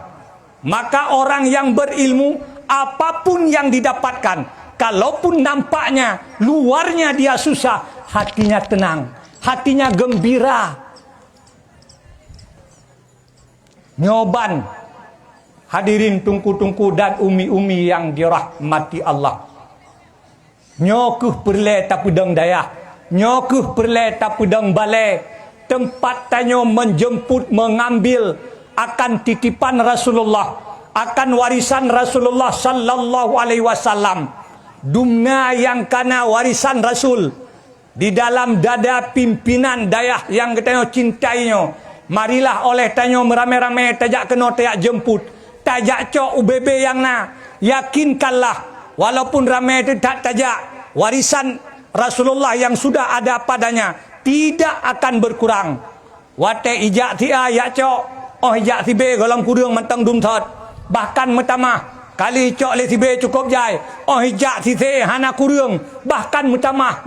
Maka orang yang berilmu, apapun yang didapatkan, kalaupun nampaknya luarnya dia susah, hatinya tenang, hatinya gembira. Nyoban hadirin tungku-tungku dan umi-umi yang dirahmati Allah. Nyokuh perle tapudang daya, nyokuh perle tapudang balai, tempat tanyo menjemput mengambil akan titipan Rasulullah, akan warisan Rasulullah sallallahu alaihi wasallam. Dumna yang kana warisan Rasul di dalam dada pimpinan dayah yang kita cintainya. Marilah oleh tanyo merame-rame tajak kena tajak jemput, tajak cok UBB yang na. Yakinkanlah walaupun ramai itu tak tajak, warisan Rasulullah yang sudah ada padanya tidak akan berkurang. Wate ijak ti a yak cok, oh ijak ti be golong kurung mentang dum thot. Bahkan metamah Kali cok le sibe cukup jai. Oh hijak sise hana kurung. Bahkan mutamah.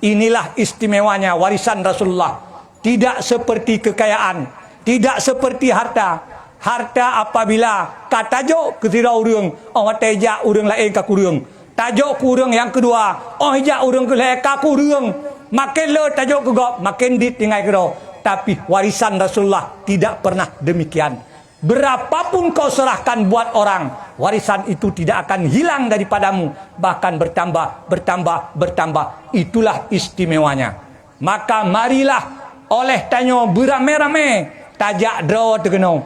Inilah istimewanya warisan Rasulullah. Tidak seperti kekayaan. Tidak seperti harta. Harta apabila katajuk ketira urang. Oh hijak urang lain ka kurung. Tajuk kurung yang kedua. Oh hijak urang ke lain ka kurung. Makin le tajuk ke gop. Makin ditinggal ke Tapi warisan Rasulullah tidak pernah demikian. Berapapun kau serahkan buat orang, warisan itu tidak akan hilang daripadamu. Bahkan bertambah. Itulah istimewanya. Maka marilah oleh tanyo beramai-ramai. Tajak draw terkenau.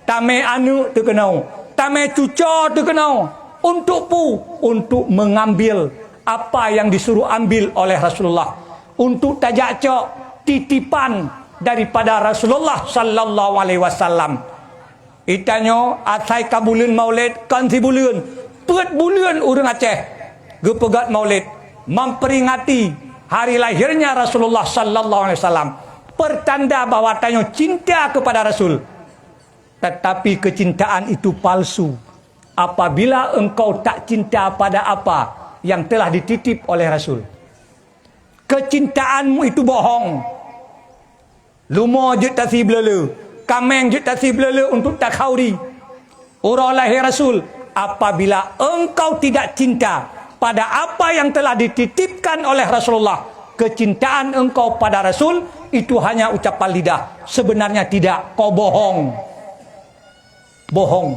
Tame anu terkenau. Tame cuco terkenau. Untuk mengambil apa yang disuruh ambil oleh Rasulullah. Untuk tajak cok titipan daripada Rasulullah sallallahu alaihi wasallam. Itanyo asai kabulun maulid kan si bulun. Pet bulun urang Aceh. Gepegat maulid memperingati hari lahirnya Rasulullah sallallahu alaihi wasallam. Pertanda bahawa tanyo cinta kepada Rasul. Tetapi kecintaan itu palsu. Apabila engkau tak cinta pada apa yang telah dititip oleh Rasul. Kecintaanmu itu bohong. Lumo je tak si belele. Kameng je tak si belele untuk tak khauri. Urang lahir Rasul. Apabila engkau tidak cinta pada apa yang telah dititipkan oleh Rasulullah. Kecintaan engkau pada Rasul. Itu hanya ucapan lidah. Sebenarnya tidak. Kau bohong. Bohong.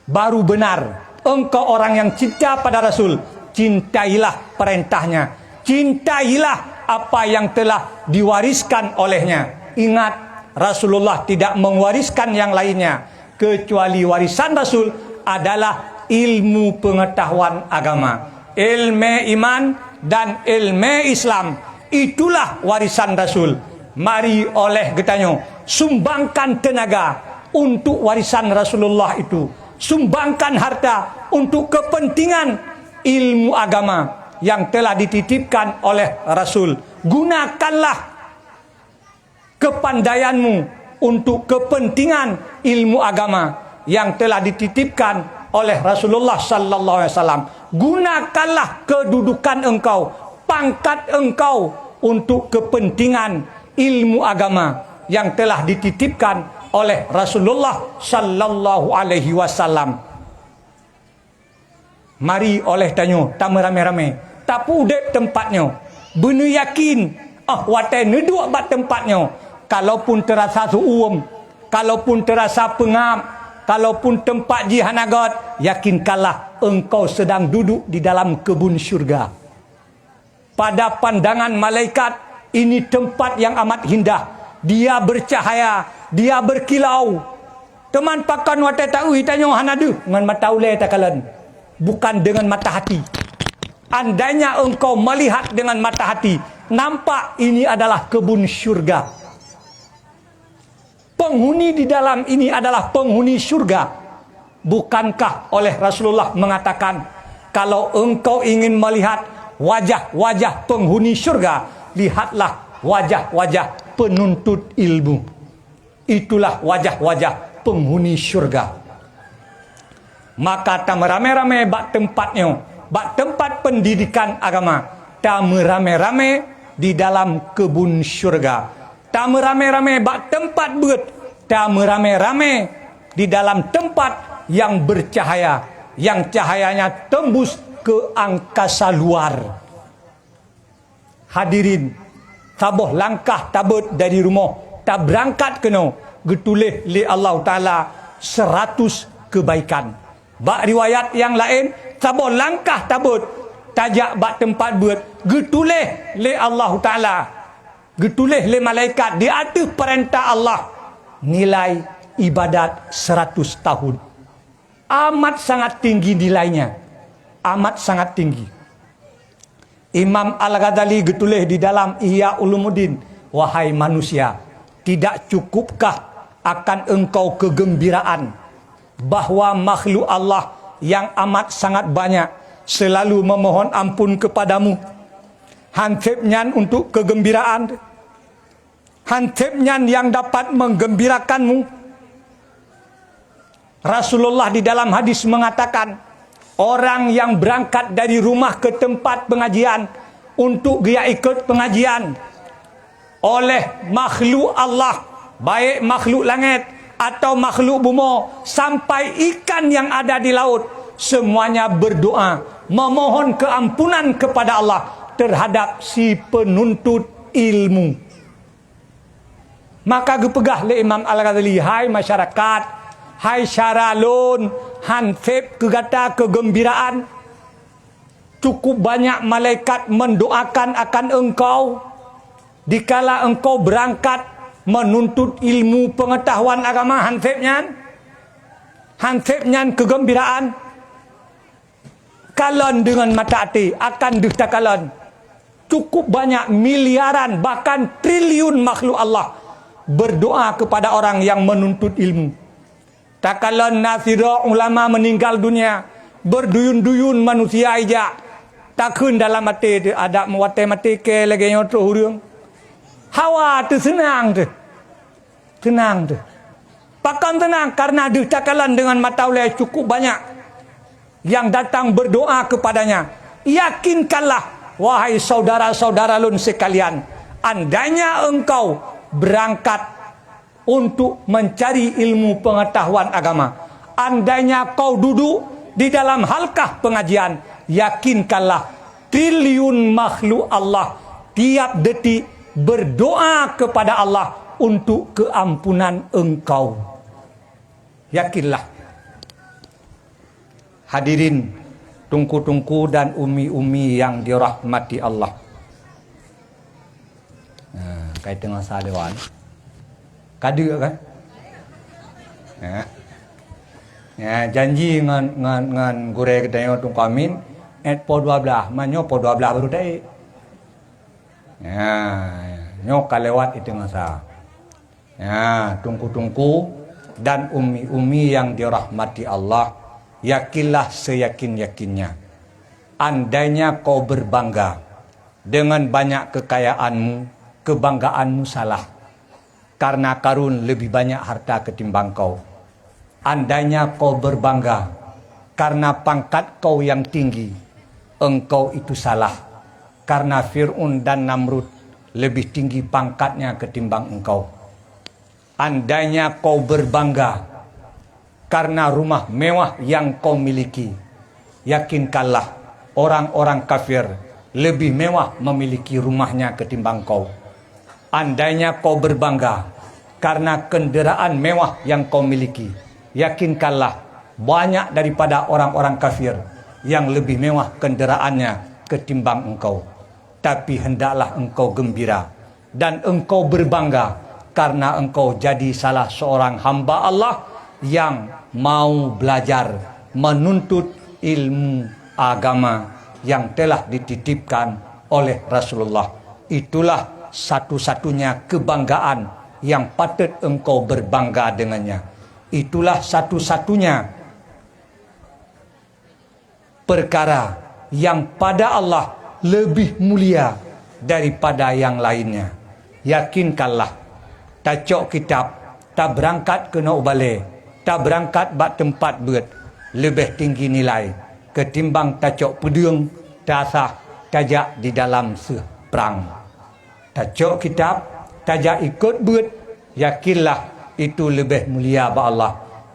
Baru benar. Engkau orang yang cinta pada Rasul. Cintailah perintahnya. Cintailah apa yang telah diwariskan olehnya. Ingat, Rasulullah tidak mewariskan yang lainnya. Kecuali warisan Rasul adalah ilmu pengetahuan agama. Ilmu iman dan ilmu Islam. Itulah warisan Rasul. Mari oleh getanyo, sumbangkan tenaga untuk warisan Rasulullah itu. Sumbangkan harta untuk kepentingan ilmu agama yang telah dititipkan oleh Rasul. Gunakanlah kepandaianmu untuk kepentingan ilmu agama yang telah dititipkan oleh Rasulullah sallallahu alaihi wasallam. Gunakanlah kedudukan engkau, pangkat engkau untuk kepentingan ilmu agama yang telah dititipkan oleh Rasulullah sallallahu alaihi wasallam. Mari oleh tanyo tamu rame-rame. Tapu dek tempatnya. Benar yakin. Watai neduk bat tempatnya. Kalaupun terasa suum. Kalaupun terasa pengam. Kalaupun tempat jihanagat. Yakinkanlah engkau sedang duduk di dalam kebun syurga. Pada pandangan malaikat. Ini tempat yang amat indah. Dia bercahaya. Dia berkilau. Teman pakan watai tahu hitanyo hanadu. Dengan mata ulai takalan. Bukan dengan mata hati. Andainya engkau melihat dengan mata hati, nampak ini adalah kebun syurga. Penghuni di dalam ini adalah penghuni syurga. Bukankah oleh Rasulullah mengatakan, kalau engkau ingin melihat wajah-wajah penghuni syurga, lihatlah wajah-wajah penuntut ilmu. Itulah wajah-wajah penghuni syurga. Maka tam rame-rame bak tempatnya. Bak tempat pendidikan agama. Tak merame-rame di dalam kebun syurga. Tak merame-rame bak tempat buat. Tak merame-rame di dalam tempat yang bercahaya. Yang cahayanya tembus ke angkasa luar. Hadirin, saboh langkah tabut dari rumah. Tak berangkat kena. Getulih li Allah Ta'ala 100 kebaikan. Bak riwayat yang lain, saboh langkah tabut tajak bak tempat buat getulih le Allah Ta'ala, getulih le malaikat di atas perintah Allah nilai ibadat 100 tahun. Amat sangat tinggi nilainya. Amat sangat tinggi. Imam Al-Ghazali getulih di dalam Ihya Ulumuddin, wahai manusia, tidak cukupkah akan engkau kegembiraan bahwa makhluk Allah yang amat sangat banyak selalu memohon ampun kepadamu. Hansipnya untuk kegembiraan. Hansipnya yang dapat menggembirakanmu. Rasulullah di dalam hadis mengatakan, orang yang berangkat dari rumah ke tempat pengajian untuk dia ikut pengajian oleh makhluk Allah, baik makhluk langit atau makhluk bumi, sampai ikan yang ada di laut, semuanya berdoa memohon keampunan kepada Allah terhadap si penuntut ilmu. Maka gepegah le Imam Al-Ghazali, hai masyarakat, hai syaralun, hansip kegata kegembiraan, cukup banyak malaikat mendoakan akan engkau dikala engkau berangkat menuntut ilmu pengetahuan agama. Hansipnya kegembiraan. Kalon dengan mata hati akan dusta kalon. Cukup banyak miliaran bahkan triliun makhluk Allah berdoa kepada orang yang menuntut ilmu. Tak kalon nasira ulama meninggal dunia, berduyun-duyun manusia aja takun dalam hati ada muate mati ke lagi nyoto hurung. Hawa tu senang tu. Tenang tu. Pakan tenang karena ditakalan dengan mata oleh cukup banyak yang datang berdoa kepadanya. Yakinkanlah wahai saudara-saudara lun sekalian, andainya engkau berangkat untuk mencari ilmu pengetahuan agama, andainya kau duduk di dalam halkah pengajian, yakinkanlah triliun makhluk Allah tiap detik berdoa kepada Allah untuk keampunan engkau. Yakinlah. Hadirin tungku-tungku dan umi-umi yang dirahmati Allah. Nah, kait dengan salewan. Kadu kan? Ya, janji ngan gure kedai tung kamin po 12, manyo po 12 baru dai. Ya, nyok kalewat itu ngasa. Ya, tungku-tungku dan umi-umi yang dirahmati Allah, yakinlah seyakin-yakinnya. Andainya kau berbangga dengan banyak kekayaanmu, kebanggaanmu salah. Karena karun lebih banyak harta ketimbang kau. Andainya kau berbangga karena pangkat kau yang tinggi, engkau itu salah. Karena Fir'aun dan Namrud lebih tinggi pangkatnya ketimbang engkau. Andainya kau berbangga karena rumah mewah yang kau miliki, yakinkanlah orang-orang kafir lebih mewah memiliki rumahnya ketimbang kau. Andainya kau berbangga karena kenderaan mewah yang kau miliki, yakinkanlah banyak daripada orang-orang kafir yang lebih mewah kenderaannya ketimbang engkau. Tapi hendaklah engkau gembira dan engkau berbangga karena engkau jadi salah seorang hamba Allah yang mau belajar menuntut ilmu agama yang telah dititipkan oleh Rasulullah. Itulah satu-satunya kebanggaan yang patut engkau berbangga dengannya. Itulah satu-satunya perkara yang pada Allah lebih mulia daripada yang lainnya. Yakinkanlah, tak cok kitab, tak berangkat ke nak balik, tak berangkat bak tempat buat lebih tinggi nilai ketimbang tak cok pedung, tasah, tajak di dalam perang. Tak cok kitab, tajak ikut buat, yakinlah itu lebih mulia ba Allah,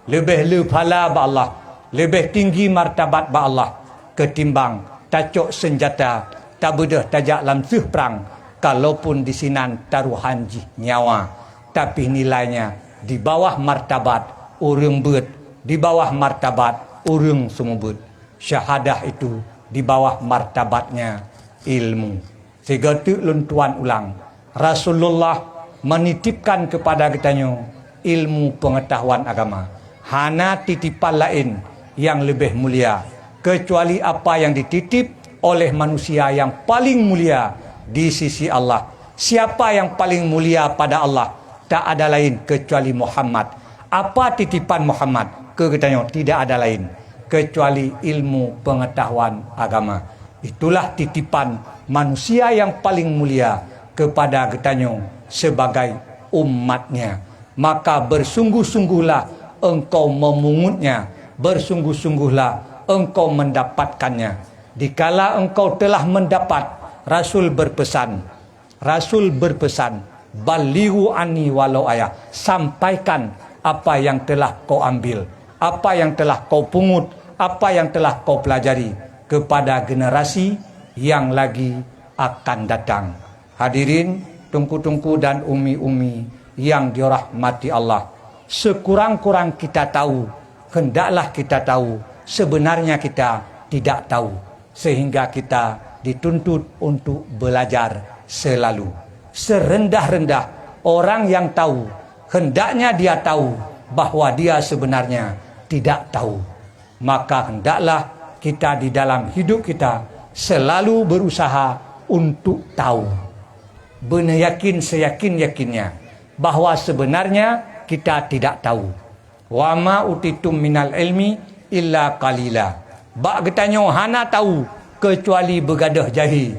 lebih lepala ba Allah, lebih tinggi martabat ba Allah ketimbang tacok senjata tak bedah tajak dalam perang, kalaupun di sinan taruhan nyawa, tapi nilainya di bawah martabat urang bet, di bawah martabat urang semubut. Syahadah itu di bawah martabatnya ilmu. Sehingga tu lun tuan ulang, Rasulullah menitipkan kepada kitanya ilmu pengetahuan agama. Hana titipan lain yang lebih mulia kecuali apa yang dititip oleh manusia yang paling mulia di sisi Allah. Siapa yang paling mulia pada Allah? Tak ada lain kecuali Muhammad. Apa titipan Muhammad? Ketanya tidak ada lain kecuali ilmu pengetahuan agama. Itulah titipan manusia yang paling mulia kepada ketanya sebagai umatnya. Maka bersungguh-sungguhlah engkau memungutnya, bersungguh-sungguhlah engkau mendapatkannya. Dikala engkau telah mendapat, Rasul berpesan, balighu anni walau ayah, sampaikan apa yang telah kau ambil, apa yang telah kau pungut, apa yang telah kau pelajari kepada generasi yang lagi akan datang. Hadirin, tungku-tungku dan umi-umi yang dirahmati Allah, sekurang-kurang kita tahu, hendaklah kita tahu, sebenarnya kita tidak tahu, sehingga kita dituntut untuk belajar selalu. Serendah-rendah orang yang tahu, hendaknya dia tahu bahwa dia sebenarnya tidak tahu. Maka hendaklah kita di dalam hidup kita selalu berusaha untuk tahu. Benar yakin seyakin-yakinnya bahwa sebenarnya kita tidak tahu. Wa ma utitum minal ilmi illa qalila. Bak getanyo hana tahu kecuali begadah jahi.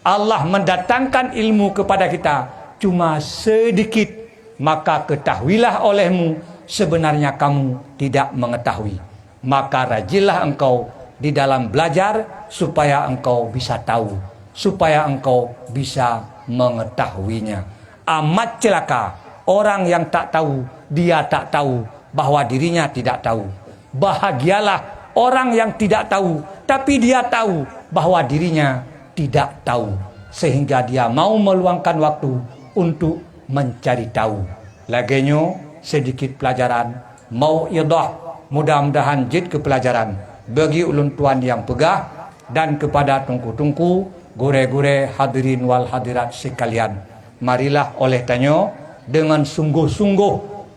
Allah mendatangkan ilmu kepada kita cuma sedikit, maka ketahuilah olehmu sebenarnya kamu tidak mengetahui. Maka rajinlah engkau di dalam belajar supaya engkau bisa tahu, supaya engkau bisa mengetahuinya. Amat celaka orang yang tak tahu, dia tak tahu bahwa dirinya tidak tahu. Bahagialah orang yang tidak tahu, tapi dia tahu bahwa dirinya tidak tahu, sehingga dia mau meluangkan waktu untuk mencari tahu. Lagenyo sedikit pelajaran, mau idah, mudah-mudahan jid ke pelajaran bagi ulun tuan yang pegah, dan kepada tungku-tungku, gure-gure hadirin wal hadirat sekalian. Marilah oleh tanyo dengan sungguh-sungguh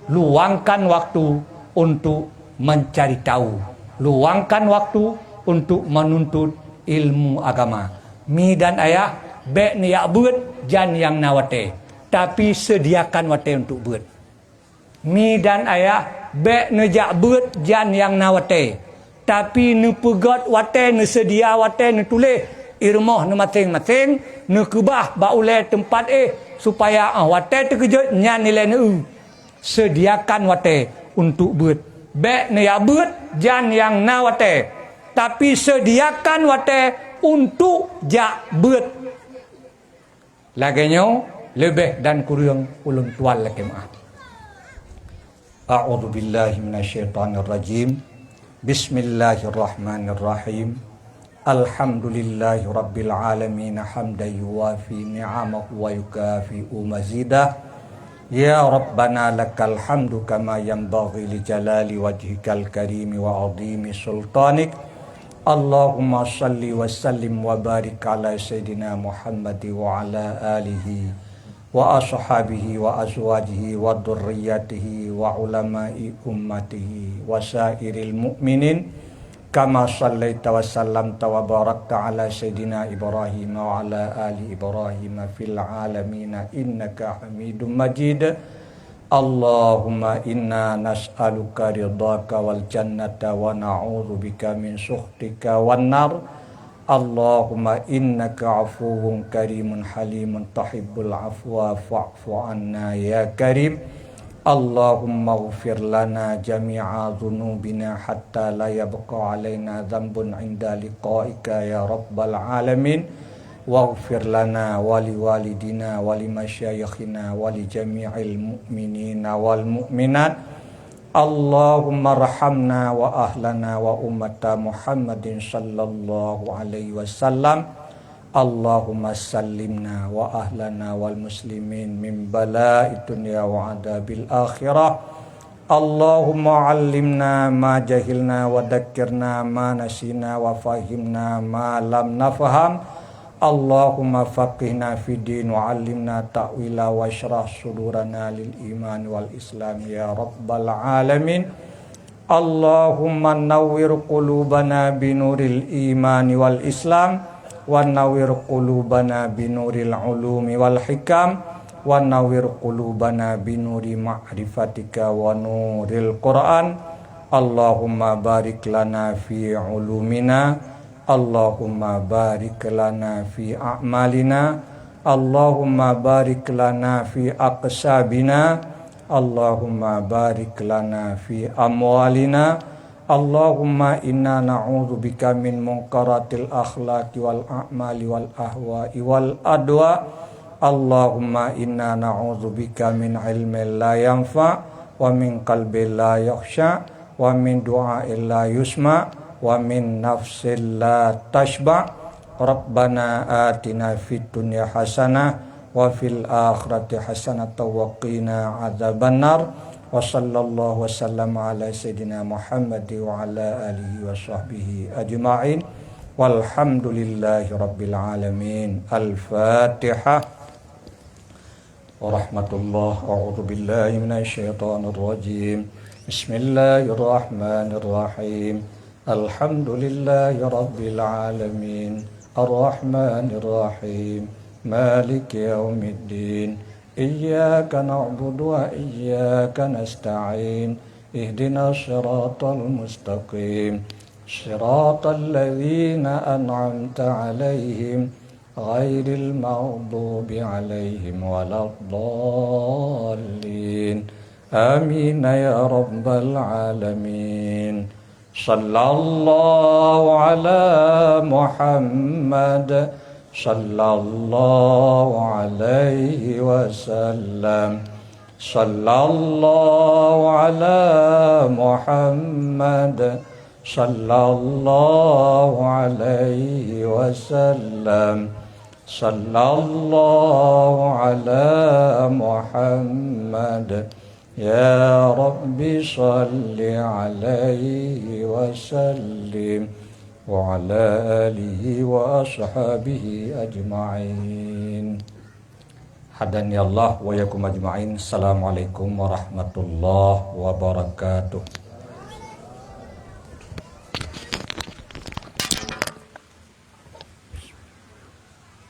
luangkan waktu untuk mencari tahu, luangkan waktu untuk menuntut ilmu agama. Mi dan ayah bek ni yak buat jan yang nawate, tapi sediakan wate untuk buat. Mi dan ayah bek nejak buat jan yang nawate, tapi ne pegot wate, ne sedia wate, ne tulis irmoh ne masing-masing, ne kebah ba ule tempat supaya wate terkejut nyan nilai ne sediakan wate untuk buat. Bek ne yak buat jan yang nawate, tapi sediakan wate untuk jak buat. Laganya lebih dan kurang ulun tuan lagi maaf. A'udzu billahi minasyaitonir rajim. Bismillahirrahmanirrahim. Alhamdulillahi rabbil alamin hamdan yuwafi ni'amahu wa yukafi'u mazidah. Ya Rabbana lakal hamdu kama yanbaghi li jalali wajhikal karimi wa 'azimi sultanik. Allahumma salli wa sallim wa barik ala Sayyidina Muhammad wa ala alihi wa ashabihi wa azwajihi wa dhurriyyatihi wa ulama'i ummatihi wa sairil mu'minin kama sallaita wa sallamta wa barakta ala Sayyidina Ibrahim wa ala ali Ibrahim fil alamin innaka Hamidum Majid. Allahumma inna nas'aluka ridhaka wal jannata wa na'udzubika min sukhtika wan nar. Allahumma innaka afuwun karimun halimun tuhibbul afwa fa'fu anna ya karim. Allahumma ighfir lana jami'a dhunubina hatta la yabqa alaina dhanbun 'inda liqa'ika ya rabbal alamin. Waghfir lana wa liwalidina wa limasyayikhina wa li jami'il mu'minina wal mu'minat. Allahumma rahamna wa ahlana wa ummata Muhammadin sallallahu alaihi wasallam. Allahumma sallimna wa ahlana wal muslimin min bala'i dunya wa adabil akhirah. Allahumma allimna ma jahilna wa dhakkirna ma nasina wa fahimna ma lam nafham. Allahumma faqihna fid din wa 'allimna ta'wila wa syrah sudurana lil iman wal islam ya rabbal alamin. Allahumma nawwir qulubana binuril iman wal islam wa nawwir qulubana binuril ulumi wal hikam wa nawwir qulubana binuri ma'rifatika wa nuril Qur'an. Allahumma barik lana fi ulumina, Allahumma barik lana fi a'malina, Allahumma barik lana fi aqsabina, Allahumma barik lana fi amwalina. Allahumma inna na'udzubika min munkaratil akhlaqi wal a'mali wal ahwa'i wal adwa. Allahumma inna na'udzubika min ilmin la yanfa' wa min qalbin la yakhsha wa min du'a'in la yusma' wa min nafsin la tashba'. Rabbana atina fid dunya hasanah wa fil akhirati hasanatan wa qina adzabannar. Wa sallallahu wasallam ala sayyidina Muhammad wa ala alihi wa sahbihi ajma'in. Walhamdulillahi rabbil alamin. Al-Fatihah. Warahmatullah. A'udzu billahi minasyaitonir rajim. Bismillahirrahmanirrahim. Alhamdulillahi rabbil alamin. Ar-Rahmanir Rahim. Maliki yaumiddin. Iyyaka na'budu wa iyyaka nasta'in. Ihdinas siratal mustaqim. Siratal ladzina an'amta 'alaihim ghairil maghdubi 'alaihim waladdallin. Amin ya rabbal alamin. Sallallahu ala Muhammad sallallahu alaihi wasallam. Sallallahu ala Muhammad sallallahu alaihi wasallam. Sallallahu ala Muhammad. Ya Rabbi salli alaihi wasallim wa ala alihi wa ashabihi ajma'in. Hadani Allah wa yakum ajma'in. Assalamualaikum warahmatullahi wabarakatuh.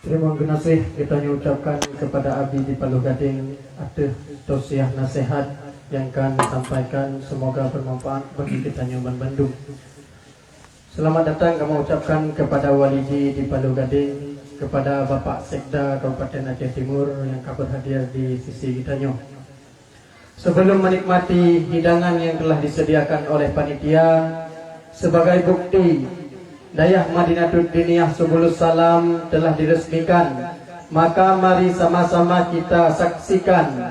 Terima kasih kita ucapkan kepada Abi di Palu Gading atas tausiah nasihat yang akan disampaikan, semoga bermanfaat bagi kita Nyoman Bandung. Selamat datang kami ucapkan kepada Walidi di Palu Gading, kepada Bapak Sekda Kabupaten Aceh Timur yang kabur hadir di sisi kita Nyo. Sebelum menikmati hidangan yang telah disediakan oleh panitia, sebagai bukti Dayah Madinatul Diniyah Subulus Salam telah diresmikan, maka mari sama-sama kita saksikan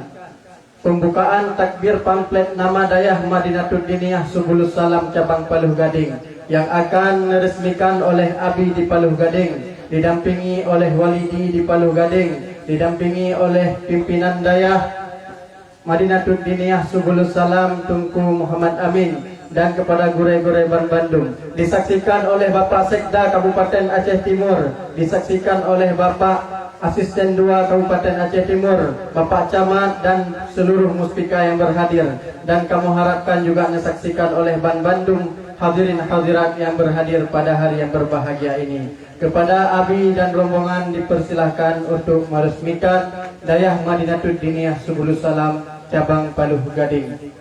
pembukaan takbir pamflet nama Dayah Madinatul Diniyah Subulus Salam cabang Paluh Gading yang akan diresmikan oleh Abi di Paluh Gading, didampingi oleh Walidi di Paluh Gading, didampingi oleh pimpinan Dayah Madinatul Diniyah Subulus Salam Tunku Muhammad Amin, dan kepada gure-gure Bandung, disaksikan oleh Bapak Sekda Kabupaten Aceh Timur, disaksikan oleh Bapak Asisten 2 Kabupaten Aceh Timur, Bapak Camat dan seluruh muspika yang berhadir, dan kamu harapkan juga disaksikan oleh Bandung, hadirin hadirat yang berhadir pada hari yang berbahagia ini. Kepada Abi dan rombongan dipersilahkan untuk meresmikan Dayah Madinatul Diniyah Subulus Salam cabang Paluh Gading.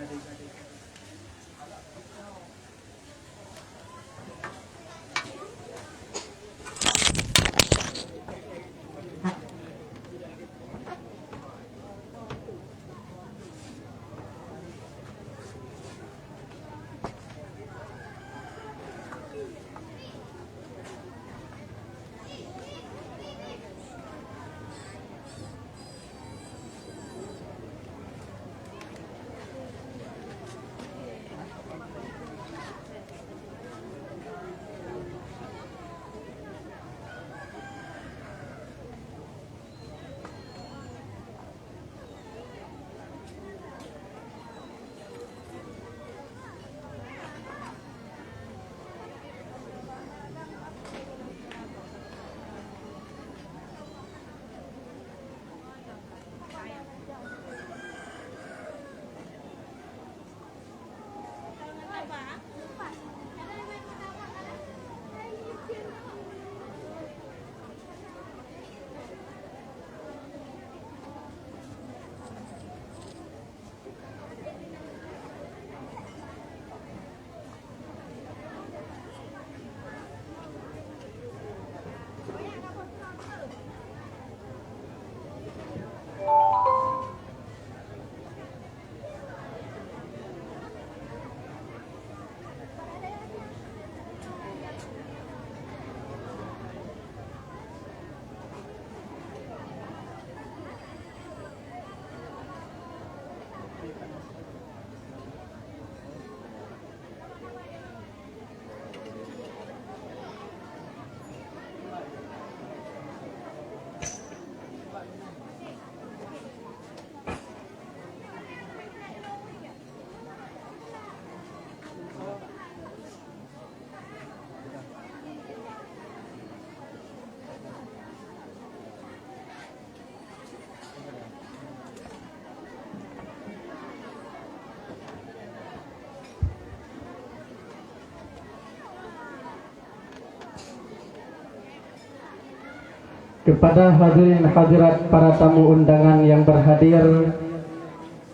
Kepada hadirin hadirat para tamu undangan yang berhadir,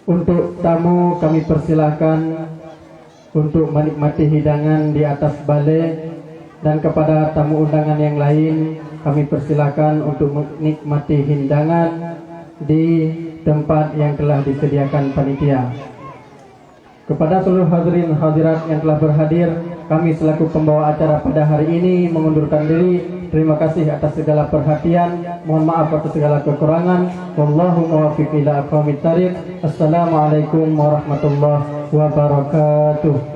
untuk tamu kami persilahkan untuk menikmati hidangan di atas balai, dan kepada tamu undangan yang lain kami persilahkan untuk menikmati hidangan di tempat yang telah disediakan panitia. Kepada seluruh hadirin hadirat yang telah berhadir, kami selaku pembawa acara pada hari ini mengundurkan diri. Terima kasih atas segala perhatian. Mohon maaf atas segala kekurangan. Wallahu muwaffiq ila aqwamit thariq. Assalamualaikum warahmatullahi wabarakatuh.